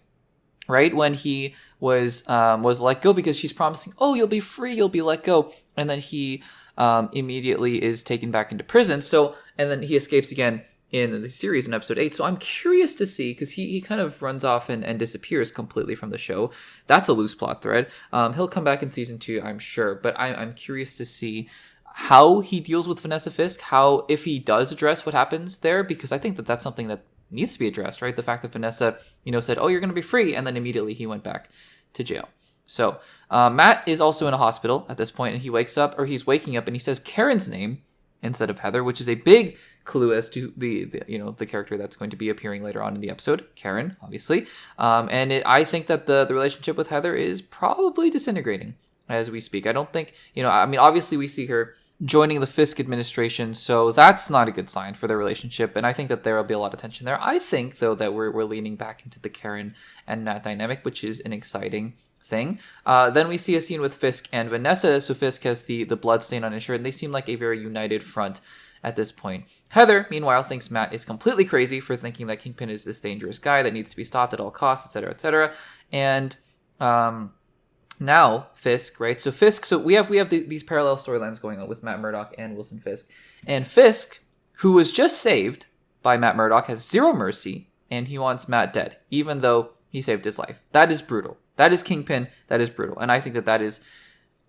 right, when he was let go, because she's promising, oh, you'll be free, you'll be let go. And then he immediately is taken back into prison. So, and then he escapes again in the series in episode 8. So I'm curious to see, because he kind of runs off and disappears completely from the show. That's a loose plot thread. He'll come back in season 2, I'm sure. But I'm curious to see how he deals with Vanessa Fisk, if he does address what happens there, because I think that that's something that needs to be addressed, right? The fact that Vanessa, said, oh, you're going to be free, and then immediately he went back to jail. So Matt is also in a hospital at this point, and he's waking up, and he says Karen's name instead of Heather, which is a big clue as to the character that's going to be appearing later on in the episode, Karen, obviously. I think that the relationship with Heather is probably disintegrating as we speak. I don't think, obviously we see her joining the Fisk administration, so that's not a good sign for their relationship, and I think that there will be a lot of tension there. I think, though, that we're leaning back into the Karen and Matt dynamic, which is an exciting thing. Then we see a scene with Fisk and Vanessa. So Fisk has the blood stain on his shirt, and they seem like a very united front at this point. Heather, meanwhile, thinks Matt is completely crazy for thinking that Kingpin is this dangerous guy that needs to be stopped at all costs, etc., etc. And now Fisk, right? So we have these parallel storylines going on with Matt Murdock and Wilson Fisk. And Fisk, who was just saved by Matt Murdock, has zero mercy, and he wants Matt dead, even though he saved his life. That is brutal. That is Kingpin. That is brutal. And I think that is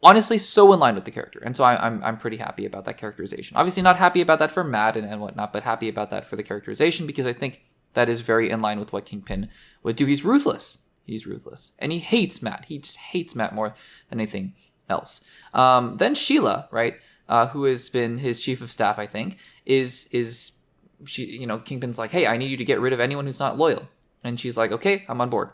honestly so in line with the character. And so I'm pretty happy about that characterization. Obviously not happy about that for Matt and whatnot, but happy about that for the characterization, because I think that is very in line with what Kingpin would do. He's ruthless. He's ruthless. And he hates Matt. He just hates Matt more than anything else. Then Sheila, right, who has been his chief of staff, I think, is she, Kingpin's like, hey, I need you to get rid of anyone who's not loyal. And she's like, okay, I'm on board.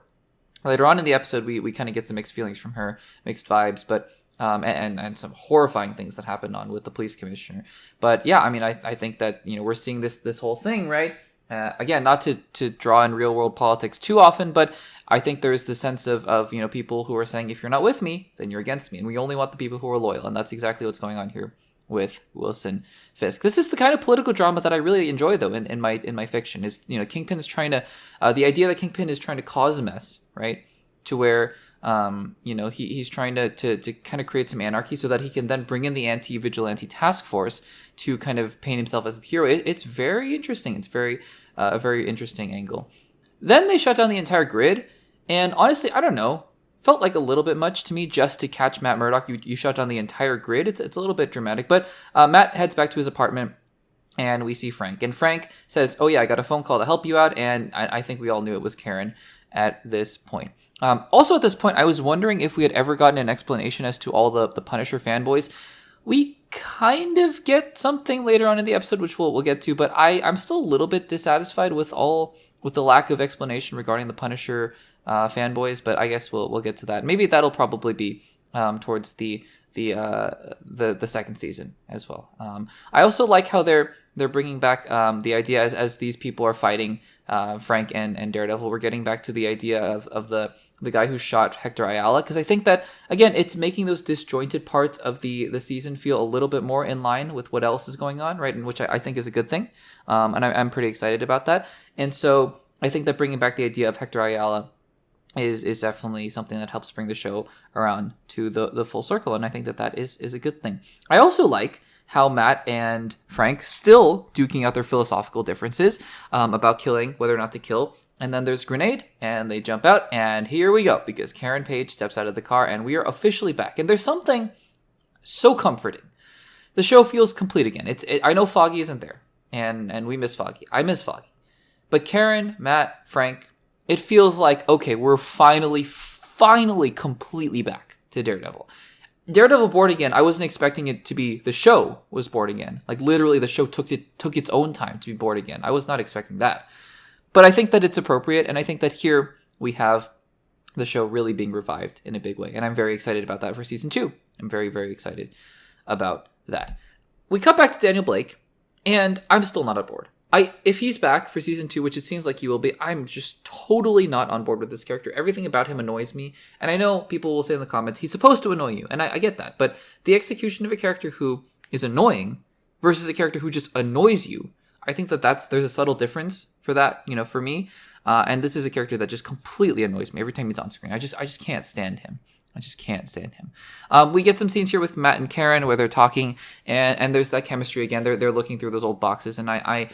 Later on in the episode, we kind of get some mixed feelings from her, mixed vibes, but and some horrifying things that happened on with the police commissioner. But yeah, I mean, I think that, we're seeing this whole thing, right? Again, not to draw in real world politics too often, but I think there's the sense of people who are saying, if you're not with me, then you're against me. And we only want the people who are loyal. And that's exactly what's going on here with Wilson Fisk. This is the kind of political drama that I really enjoy, though, in my fiction. Is Kingpin is trying to the idea that Kingpin is trying to cause a mess, right? To where he's trying to kind of create some anarchy so that he can then bring in the anti-vigilante task force to kind of paint himself as the hero. It's very interesting. It's very a very interesting angle. Then they shut down the entire grid, and honestly, I don't know. Felt like a little bit much to me just to catch Matt Murdock. You shut down the entire grid. It's a little bit dramatic, but Matt heads back to his apartment, and we see Frank. And Frank says, oh yeah, I got a phone call to help you out, and I think we all knew it was Karen at this point. Also at this point, I was wondering if we had ever gotten an explanation as to all the Punisher fanboys. We kind of get something later on in the episode, which we'll get to, but I'm still a little bit dissatisfied with the lack of explanation regarding the Punisher fanboys, but I guess we'll get to that. Maybe that'll probably be towards the second season as well. I also like how they're bringing back the idea as these people are fighting Frank and Daredevil. We're getting back to the idea of the guy who shot Hector Ayala, because I think that, again, it's making those disjointed parts of the season feel a little bit more in line with what else is going on, right? And which I think is a good thing, and I'm pretty excited about that. And so I think that bringing back the idea of Hector Ayala is definitely something that helps bring the show around to the full circle, and I think that is a good thing. I also like how Matt and Frank still duking out their philosophical differences about killing, whether or not to kill. And then there's Grenade, and they jump out, and here we go, because Karen Page steps out of the car, and we are officially back. And there's something so comforting. The show feels complete again. I know Foggy isn't there, and we miss Foggy. I miss Foggy. But Karen, Matt, Frank, it feels like, okay, we're finally completely back to Daredevil. Daredevil Born Again, I wasn't expecting it to be the show was born again. Like, literally, the show took its own time to be born again. I was not expecting that. But I think that it's appropriate, and I think that here we have the show really being revived in a big way. And I'm very excited about that for season 2. I'm very, very excited about that. We cut back to Daniel Blake, and I'm still not on board. If he's back for season 2, which it seems like he will be, I'm just totally not on board with this character. Everything about him annoys me. And I know people will say in the comments, he's supposed to annoy you. And I get that. But the execution of a character who is annoying versus a character who just annoys you, I think there's a subtle difference for that, for me. And this is a character that just completely annoys me every time he's on screen. I just can't stand him. I just can't stand him. We get some scenes here with Matt and Karen where they're talking, and there's that chemistry again. They're looking through those old boxes, and I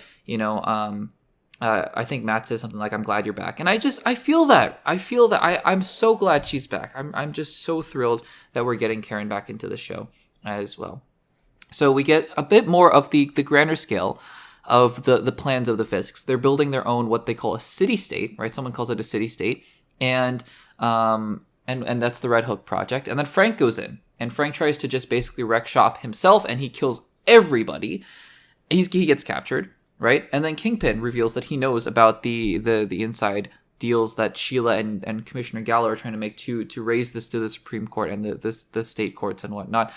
think Matt says something like, "I'm glad you're back," and I feel that. I'm so glad she's back. I'm just so thrilled that we're getting Karen back into the show as well. So we get a bit more of the grander scale of the plans of the Fisks. They're building their own, what they call a city-state, right? Someone calls it a city-state, and that's the Red Hook project. And then Frank goes in, and Frank tries to just basically wreck shop himself, and he kills everybody. He gets captured, right? And then Kingpin reveals that he knows about the inside deals that Sheila and Commissioner Gallo are trying to make to raise this to the Supreme Court and the state courts and whatnot.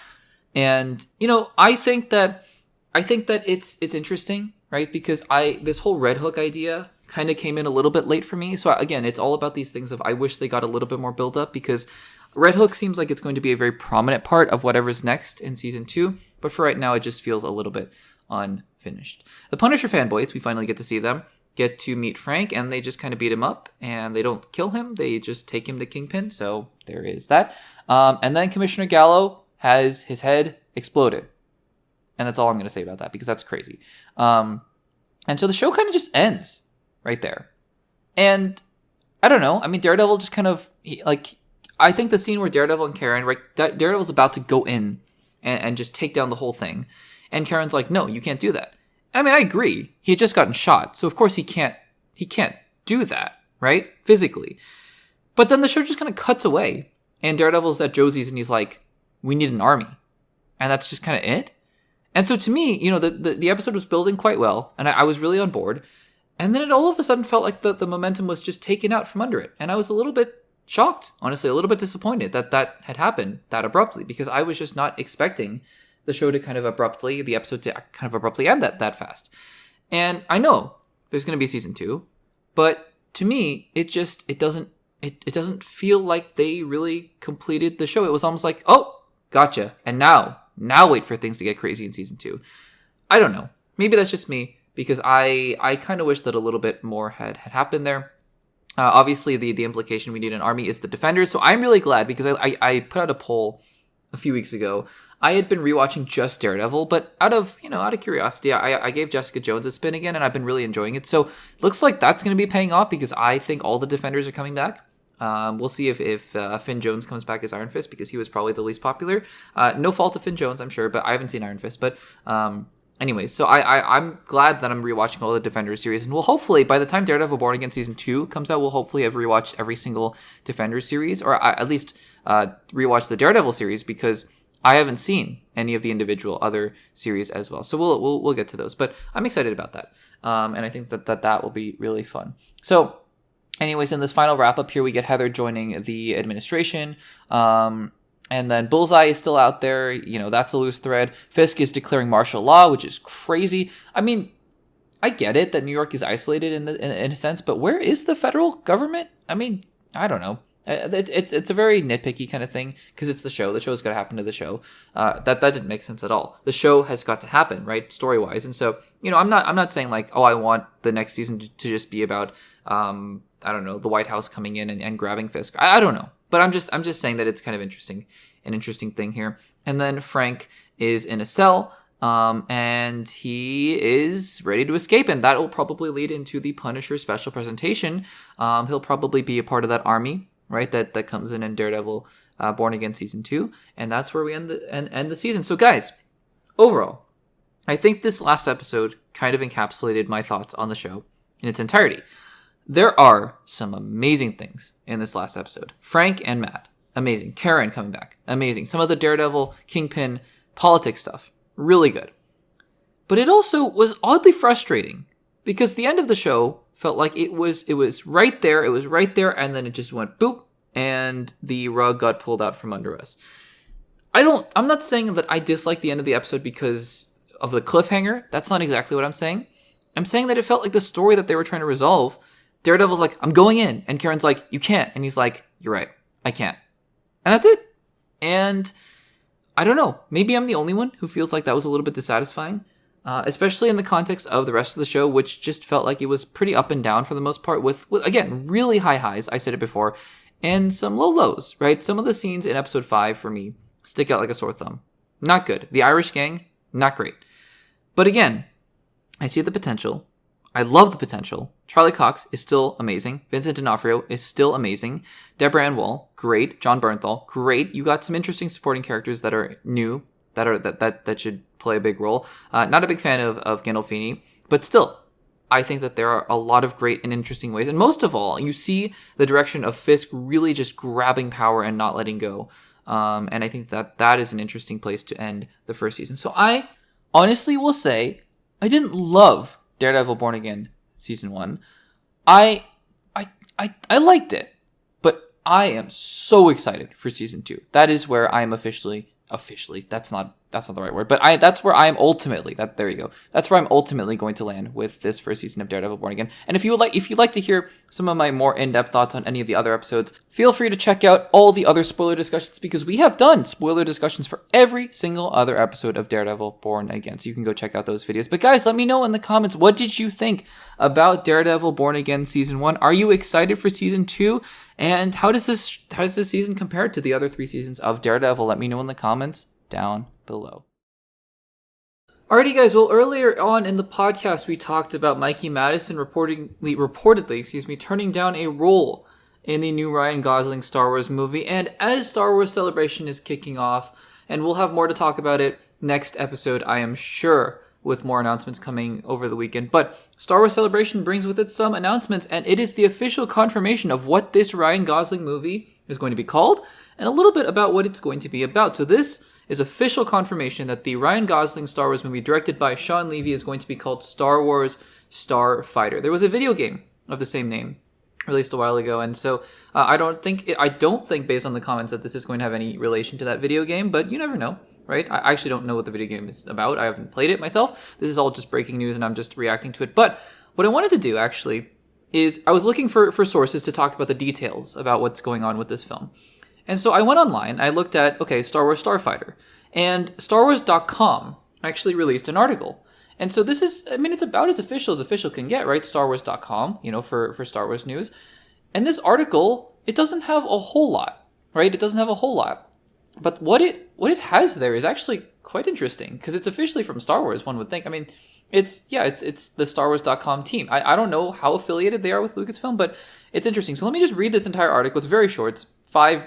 And I think that it's interesting, right? Because this whole Red Hook idea kind of came in a little bit late for me. So again, it's all about these things of I wish they got a little bit more build up, because Red Hook seems like it's going to be a very prominent part of whatever's next in season 2. But for right now, it just feels a little bit unfinished. finished. The Punisher fanboys, we finally get to see them, get to meet Frank, and they just kind of beat him up, and they don't kill him. They just take him to Kingpin, so there is that. And then Commissioner Gallo has his head exploded. And that's all I'm going to say about that, because that's crazy. And so the show kind of just ends right there. And I don't know. I mean, Daredevil just kind of, I think the scene where Daredevil and Karen, right, Daredevil's about to go in and just take down the whole thing. And Karen's like, no, you can't do that. I mean, I agree. He had just gotten shot. So, of course, he can't do that, right? Physically. But then the show just kind of cuts away. And Daredevil's at Josie's and he's like, we need an army. And that's just kind of it. And so to me, the episode was building quite well. And I was really on board. And then it all of a sudden felt like the momentum was just taken out from under it. And I was a little bit shocked, honestly, a little bit disappointed that had happened that abruptly, because I was just not expecting the show to the episode to kind of abruptly end that fast. And I know there's going to be season 2, but to me, it doesn't feel like they really completed the show. It was almost like, oh, gotcha. And now wait for things to get crazy in season 2. I don't know. Maybe that's just me, because I kind of wish that a little bit more had happened there. Obviously, the implication we need an army is the Defenders. So I'm really glad, because I put out a poll a few weeks ago. I had been rewatching just Daredevil, but out of curiosity, I gave Jessica Jones a spin again, and I've been really enjoying it. So looks like that's going to be paying off, because I think all the Defenders are coming back. We'll see if Finn Jones comes back as Iron Fist, because he was probably the least popular. No fault to Finn Jones, I'm sure, but I haven't seen Iron Fist. But anyways, so I'm glad that I'm rewatching all the Defenders series, and we'll hopefully, by the time Daredevil Born Again season 2 comes out, we'll hopefully have rewatched every single Defenders series, or at least rewatch the Daredevil series, because I haven't seen any of the individual other series as well. So we'll get to those, but I'm excited about that, and I think that will be really fun. So, anyways, in this final wrap up here, we get Heather joining the administration. And then Bullseye is still out there. That's a loose thread. Fisk is declaring martial law, which is crazy. I mean, I get it that New York is isolated in a sense, but where is the federal government? I mean, I don't know. It's a very nitpicky kind of thing, because it's the show. The show's got to happen to the show. That didn't make sense at all. The show has got to happen, right, story wise. And so I'm not saying like, oh, I want the next season to just be about I don't know, the White House coming in and grabbing Fisk. I don't know. But I'm just saying that it's kind of an interesting thing here. And then Frank is in a cell, and he is ready to escape, and that will probably lead into the Punisher special presentation. He'll probably be a part of that army, right? That comes in Daredevil Born Again season 2, and that's where we end the season. So guys, overall, I think this last episode kind of encapsulated my thoughts on the show in its entirety. There are some amazing things in this last episode. Frank and Matt, amazing. Karen coming back, amazing. Some of the Daredevil, Kingpin, politics stuff, really good. But it also was oddly frustrating, because the end of the show felt like it was right there, and then it just went boop, and the rug got pulled out from under us. I'm not saying that I dislike the end of the episode because of the cliffhanger. That's not exactly what I'm saying. I'm saying that it felt like the story that they were trying to resolve, Daredevil's like, I'm going in. And Karen's like, you can't. And he's like, you're right. I can't. And that's it. And I don't know. Maybe I'm the only one who feels like that was a little bit dissatisfying, especially in the context of the rest of the show, which just felt like it was pretty up and down for the most part with again, really high highs. I said it before, and some low lows, right? Some of the scenes in episode 5 for me stick out like a sore thumb. Not good. The Irish gang, not great. But again, I see the potential. I love the potential. Charlie Cox is still amazing. Vincent D'Onofrio is still amazing. Deborah Ann Woll, great. John Bernthal, great. You got some interesting supporting characters that are new, that should play a big role. Not a big fan of Gandolfini, but still, I think that there are a lot of great and interesting ways. And most of all, you see the direction of Fisk really just grabbing power and not letting go. And I think that is an interesting place to end the first season. So I honestly will say I didn't love Daredevil Born Again season 1. I liked it, I am so excited for season 2. That is where I am officially, that's not that's not the right word, but that's where I'm ultimately, there you go. That's where I'm ultimately going to land with this first season of Daredevil Born Again. And if you'd like to hear some of my more in-depth thoughts on any of the other episodes, feel free to check out all the other spoiler discussions, because we have done spoiler discussions for every single other episode of Daredevil Born Again. So you can go check out those videos. But guys, let me know in the comments, what did you think about Daredevil Born Again Season 1? Are you excited for Season 2? And how does this season compare to the other 3 seasons of Daredevil? Let me know in the comments down below. Alrighty guys, well, earlier on in the podcast we talked about Mikey Madison reportedly turning down a role in the new Ryan Gosling Star Wars movie. And as Star Wars Celebration is kicking off, and we'll have more to talk about it next episode, I am sure, with more announcements coming over the weekend. But Star Wars Celebration brings with it some announcements, and it is the official confirmation of what this Ryan Gosling movie is going to be called, and a little bit about what it's going to be about. So this is official confirmation that the Ryan Gosling Star Wars movie directed by Shawn Levy is going to be called Star Wars Starfighter. There was a video game of the same name released a while ago, and so I don't think based on the comments that this is going to have any relation to that video game, but you never know, right? I actually don't know what the video game is about. I haven't played it myself. This is all just breaking news and I'm just reacting to it. But what I wanted to do actually is I was looking for sources to talk about the details about what's going on with this film. And so I went online, I looked at, Star Wars Starfighter, and StarWars.com actually released an article. And so this is, it's about as official can get, right? StarWars.com, for Star Wars news. And this article, it doesn't have a whole lot, right? It doesn't have a whole lot. But what it has there is actually quite interesting, because it's officially from Star Wars, one would think. It's the StarWars.com team. I don't know how affiliated they are with Lucasfilm, but it's interesting. So let me just read this entire article. It's very short. It's 5,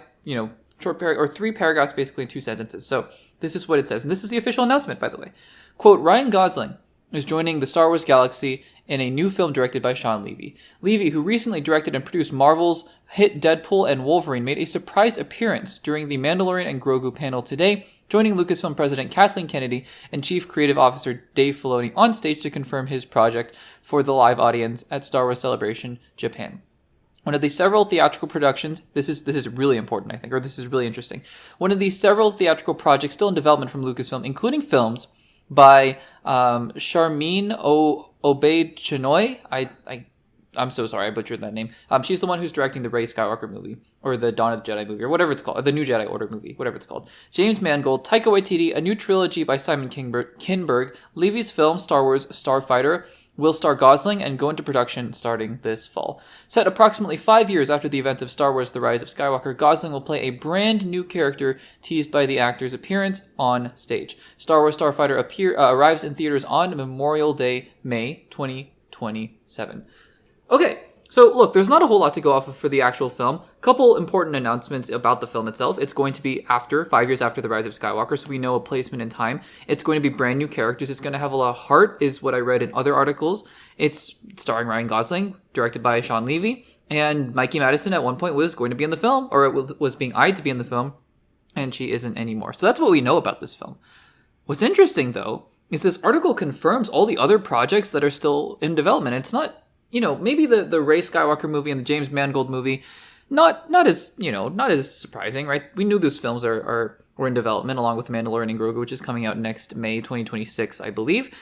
short or 3 paragraphs, basically in 2 sentences. So this is what it says. And this is the official announcement, by the way. Quote, Ryan Gosling is joining the Star Wars galaxy in a new film directed by Shawn Levy. Levy, who recently directed and produced Marvel's hit Deadpool and Wolverine, made a surprise appearance during the Mandalorian and Grogu panel today, joining Lucasfilm President Kathleen Kennedy and Chief Creative Officer Dave Filoni on stage to confirm his project for the live audience at Star Wars Celebration Japan. One of the several theatrical productions, this is really important, I think, or this is really interesting. One of the several theatrical projects still in development from Lucasfilm, including films by Sharmeen Obaid-Chinoy. I'm so sorry, I butchered that name. She's the one who's directing the Rey Skywalker movie, or the Dawn of the Jedi movie, or whatever it's called, or the New Jedi Order movie, whatever it's called. James Mangold, Taika Waititi, a new trilogy by Simon Kinberg, Levy's film Star Wars Starfighter will star Gosling and go into production starting this fall. Set approximately 5 years after the events of Star Wars The Rise of Skywalker, Gosling will play a brand new character teased by the actor's appearance on stage. Star Wars Starfighter arrives in theaters on Memorial Day, May 2027. Okay, so look, there's not a whole lot to go off of for the actual film. Couple important announcements about the film itself. It's going to be 5 years after The Rise of Skywalker, so we know a placement in time. It's going to be brand new characters. It's going to have a lot of heart, is what I read in other articles. It's starring Ryan Gosling, directed by Shawn Levy, and Mikey Madison at one point was going to be in the film, or it was being eyed to be in the film, and she isn't anymore. So that's what we know about this film. What's interesting, though, is this article confirms all the other projects that are still in development. It's not, maybe the Rey Skywalker movie and the James Mangold movie, not as surprising, right? We knew those films were in development, along with Mandalorian and Grogu, which is coming out next May 2026, I believe.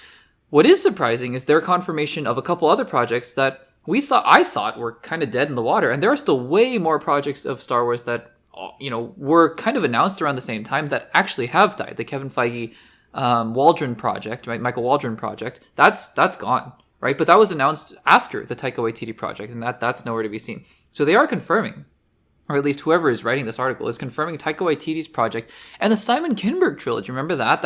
What is surprising is their confirmation of a couple other projects that I thought were kind of dead in the water, and there are still way more projects of Star Wars that were kind of announced around the same time that actually have died. The Kevin Feige Waldron project, right? Michael Waldron project, that's gone. Right, but that was announced after the Taika Waititi project, and that's nowhere to be seen. So they are confirming, or at least whoever is writing this article is confirming Taika Waititi's project and the Simon Kinberg trilogy. Remember that?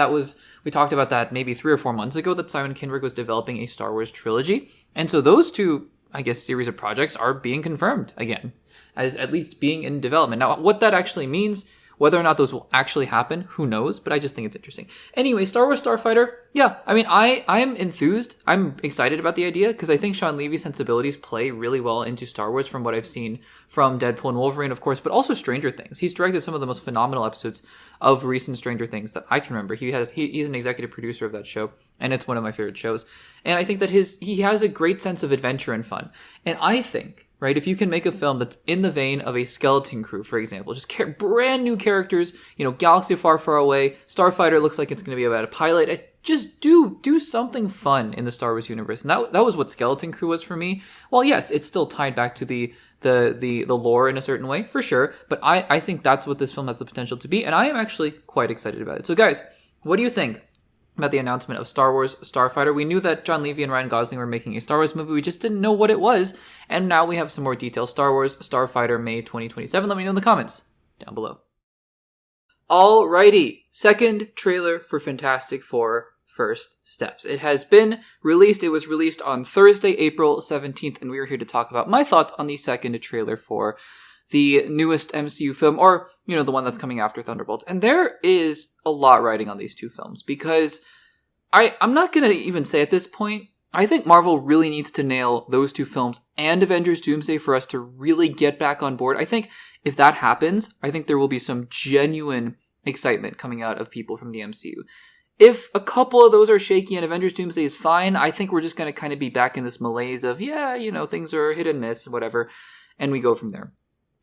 We talked about that maybe 3 or 4 months ago, that Simon Kinberg was developing a Star Wars trilogy. And so those two, I guess, series of projects are being confirmed again, as at least being in development. Now, what that actually means, whether or not those will actually happen, who knows? But I just think it's interesting. Anyway, Star Wars Starfighter, yeah, I am enthused. I'm excited about the idea, because I think Shawn Levy's sensibilities play really well into Star Wars from what I've seen from Deadpool and Wolverine, of course, but also Stranger Things. He's directed some of the most phenomenal episodes of recent Stranger Things that I can remember. He's an executive producer of that show, and it's one of my favorite shows. And I think that he has a great sense of adventure and fun. And I think right? If you can make a film that's in the vein of a Skeleton Crew, for example, just brand new characters, Galaxy Far, Far Away, Starfighter looks like it's going to be about a pilot. Just do something fun in the Star Wars universe. And that was what Skeleton Crew was for me. Well, yes, it's still tied back to the lore in a certain way, for sure. But I think that's what this film has the potential to be. And I am actually quite excited about it. So guys, what do you think about the announcement of Star Wars Starfighter? We knew that John Levy and Ryan Gosling were making a Star Wars movie. We just didn't know what it was. And now we have some more details. Star Wars Starfighter, May 2027. Let me know in the comments down below. Alrighty, second trailer for Fantastic Four First Steps. It has been released. It was released on Thursday, April 17th, and we are here to talk about my thoughts on the second trailer for the newest MCU film, or, the one that's coming after Thunderbolts. And there is a lot riding on these two films, because I'm not going to even say at this point, I think Marvel really needs to nail those two films and Avengers Doomsday for us to really get back on board. I think if that happens, I think there will be some genuine excitement coming out of people from the MCU. If a couple of those are shaky and Avengers Doomsday is fine, I think we're just going to kind of be back in this malaise of, things are hit and miss, whatever, and we go from there.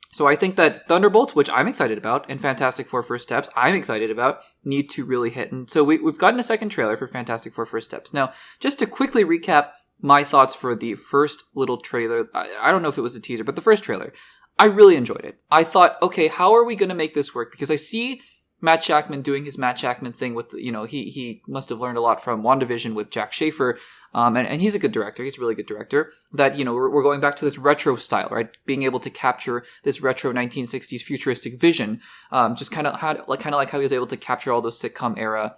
So I think that Thunderbolts, which I'm excited about, and Fantastic Four First Steps, I'm excited about, need to really hit. And so we've gotten a second trailer for Fantastic Four First Steps. Now, just to quickly recap my thoughts for the first little trailer, I don't know if it was a teaser, but the first trailer, I really enjoyed it. I thought, okay, how are we going to make this work? Because I see Matt Shakman doing his Matt Shakman thing with, he must have learned a lot from WandaVision with Jack Schaefer. And he's a good director. He's a really good director. That, we're going back to this retro style, right? Being able to capture this retro 1960s futuristic vision. Just kind of like how he was able to capture all those sitcom era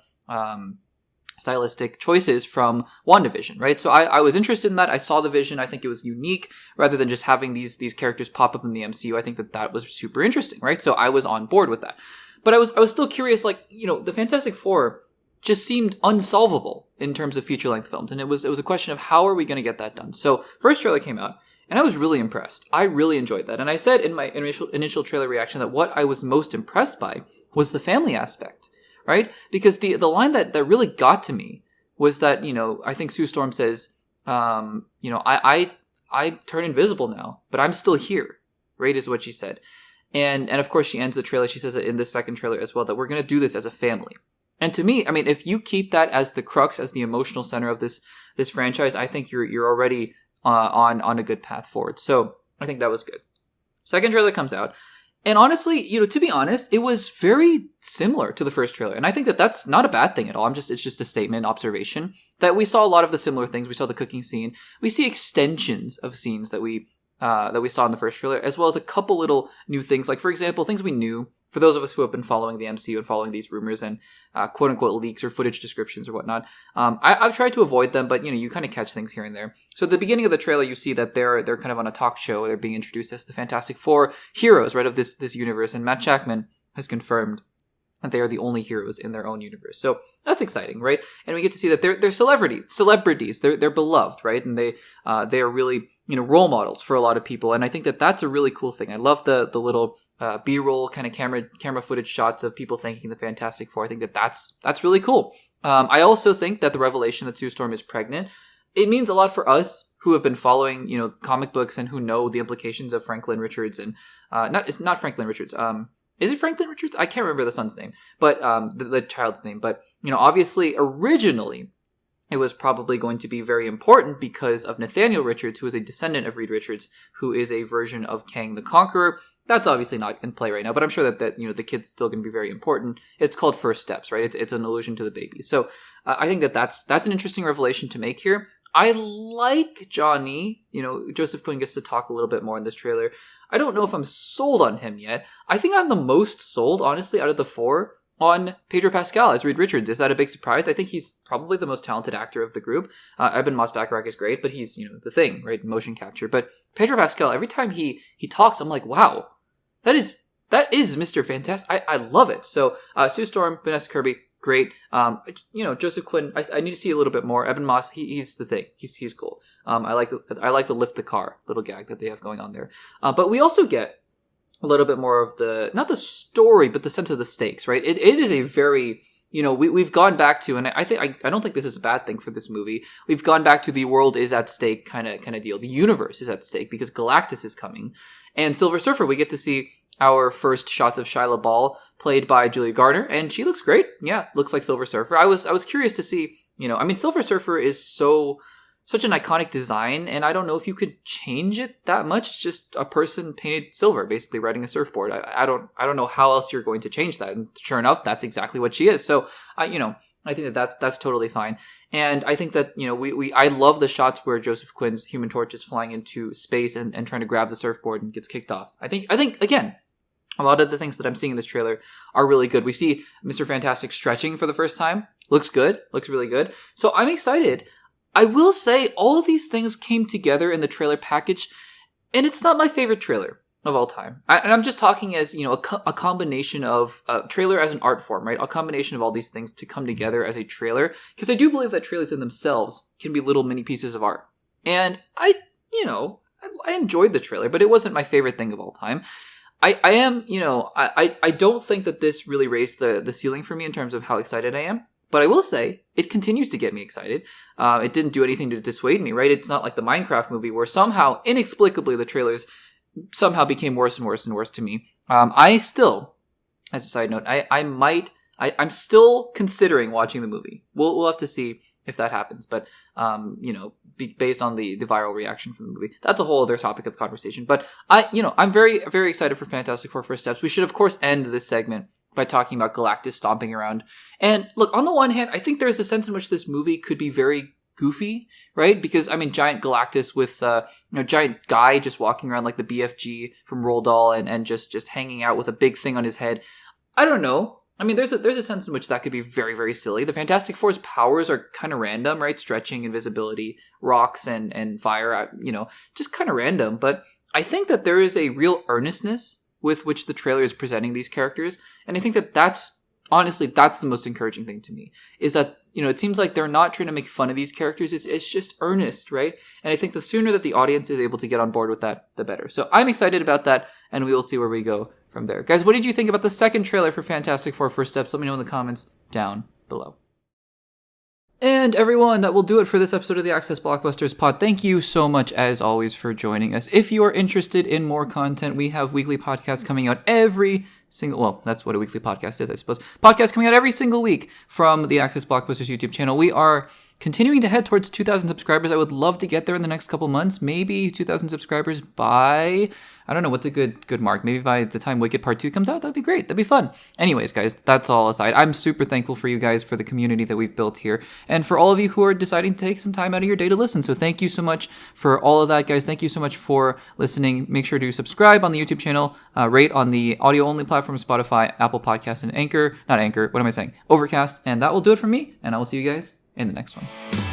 stylistic choices from WandaVision, right? So I was interested in that. I saw the vision. I think it was unique rather than just having these characters pop up in the MCU. I think that was super interesting, right? So I was on board with that. But I was still curious, the Fantastic Four just seemed unsolvable in terms of feature-length films. And it was a question of how are we going to get that done? So first trailer came out, and I was really impressed. I really enjoyed that. And I said in my initial trailer reaction that what I was most impressed by was the family aspect, right? Because the line that really got to me was that, I think Sue Storm says, I turn invisible now, but I'm still here, right, is what she said. And of course, she ends the trailer. She says it in this second trailer as well, that we're going to do this as a family. And to me, I mean, if you keep that as the crux, as the emotional center of this franchise, I think you're already on a good path forward. So I think that was good. Second trailer comes out. And honestly, to be honest, it was very similar to the first trailer. And I think that that's not a bad thing at all. It's just a statement, observation, that we saw a lot of the similar things. We saw the cooking scene. We see extensions of scenes that we saw in the first trailer, as well as a couple little new things. Like, for example, things we knew, for those of us who have been following the MCU and following these rumors and quote-unquote leaks or footage descriptions or whatnot. I've tried to avoid them, but, you kind of catch things here and there. So at the beginning of the trailer, you see that they're kind of on a talk show. They're being introduced as the Fantastic Four heroes, right, of this universe. And Matt Shakman has confirmed that they are the only heroes in their own universe. So that's exciting, right? And we get to see that they're celebrities. They're beloved, right? And they are really, role models for a lot of people. And I think that that's a really cool thing. I love the little B-roll kind of camera footage shots of people thanking the Fantastic Four. I think that's really cool. I also think that the revelation that Sue Storm is pregnant, it means a lot for us who have been following, comic books and who know the implications of Franklin Richards and it's not Franklin Richards. Is it Franklin Richards? I can't remember the son's name, but the child's name. But, obviously, originally, it was probably going to be very important because of Nathaniel Richards, who is a descendant of Reed Richards, who is a version of Kang the Conqueror. That's obviously not in play right now, but I'm sure that the kid's still going to be very important. It's called First Steps, right? It's an allusion to the baby. So I think that's an interesting revelation to make here. I like Johnny. Joseph Quinn gets to talk a little bit more in this trailer. I don't know if I'm sold on him yet. I think I'm the most sold, honestly, out of the four on Pedro Pascal as Reed Richards. Is that a big surprise? I think he's probably the most talented actor of the group. Eben Moss-Bachrach is great, but he's, the thing, right? Motion capture. But Pedro Pascal, every time he talks, I'm like, wow, that is Mr. Fantastic. I love it. So Sue Storm, Vanessa Kirby, great. Joseph Quinn, I need to see a little bit more. Eben Moss, he's the thing. He's cool. I like the lift the car little gag that they have going on there. But we also get a little bit more of not the story, but the sense of the stakes, right? It is a very we've gone back to, and I don't think this is a bad thing for this movie. We've gone back to the world is at stake kind of deal. The universe is at stake because Galactus is coming, and Silver Surfer. We get to see our first shots of Shia LaBeouf, played by Julia Garner, and she looks great. Yeah, looks like Silver Surfer. I was curious to see. Silver Surfer is such an iconic design, and I don't know if you could change it that much. It's just a person painted silver, basically riding a surfboard. I don't know how else you're going to change that. And sure enough, that's exactly what she is. So I think that's totally fine. And I think that I love the shots where Joseph Quinn's Human Torch is flying into space and trying to grab the surfboard and gets kicked off. I think again, a lot of the things that I'm seeing in this trailer are really good. We see Mr. Fantastic stretching for the first time. Looks good. Looks really good. So I'm excited. I will say all of these things came together in the trailer package, and it's not my favorite trailer of all time. And I'm just talking as, a combination of trailer as an art form, right? A combination of all these things to come together as a trailer, because I do believe that trailers in themselves can be little mini pieces of art. And I enjoyed the trailer, but it wasn't my favorite thing of all time. I don't think that this really raised the ceiling for me in terms of how excited I am. But I will say, it continues to get me excited. It didn't do anything to dissuade me, right? It's not like the Minecraft movie where somehow, inexplicably, the trailers somehow became worse and worse and worse to me. I still, as a side note, I'm still considering watching the movie. We'll have to see if that happens. But, based on the viral reaction from the movie, that's a whole other topic of conversation. But I'm very, very excited for Fantastic Four First Steps. We should, of course, end this segment by talking about Galactus stomping around. And look, on the one hand, I think there's a sense in which this movie could be very goofy, right? Because, giant Galactus with, giant guy just walking around like the BFG from Roald Dahl and just hanging out with a big thing on his head. I don't know. There's a sense in which that could be very, very silly. The Fantastic Four's powers are kind of random, right? Stretching, invisibility, rocks, and fire, just kind of random. But I think that there is a real earnestness with which the trailer is presenting these characters. And I think that that's the most encouraging thing to me, is that, it seems like they're not trying to make fun of these characters. It's just earnest, right? And I think the sooner that the audience is able to get on board with that, the better. So I'm excited about that, and we will see where we go from there. Guys, what did you think about the second trailer for Fantastic Four First Steps? Let me know in the comments down below. And everyone, that will do it for this episode of the Access Blockbusters Pod. Thank you so much, as always, for joining us. If you are interested in more content, we have weekly podcasts coming out every single, well, that's what a weekly podcast is, I suppose. Podcasts coming out every single week from the Access Blockbusters YouTube channel. We are continuing to head towards 2,000 subscribers. I would love to get there in the next couple months. Maybe 2,000 subscribers by, I don't know, what's a good mark? Maybe by the time Wicked Part 2 comes out. That'd be great. That'd be fun. Anyways, guys, that's all aside. I'm super thankful for you guys, for the community that we've built here, and for all of you who are deciding to take some time out of your day to listen. So thank you so much for all of that, guys. Thank you so much for listening. Make sure to subscribe on the YouTube channel, rate on the audio-only platform, Spotify, Apple Podcasts, and Overcast. And that will do it for me, and I will see you guys in the next one.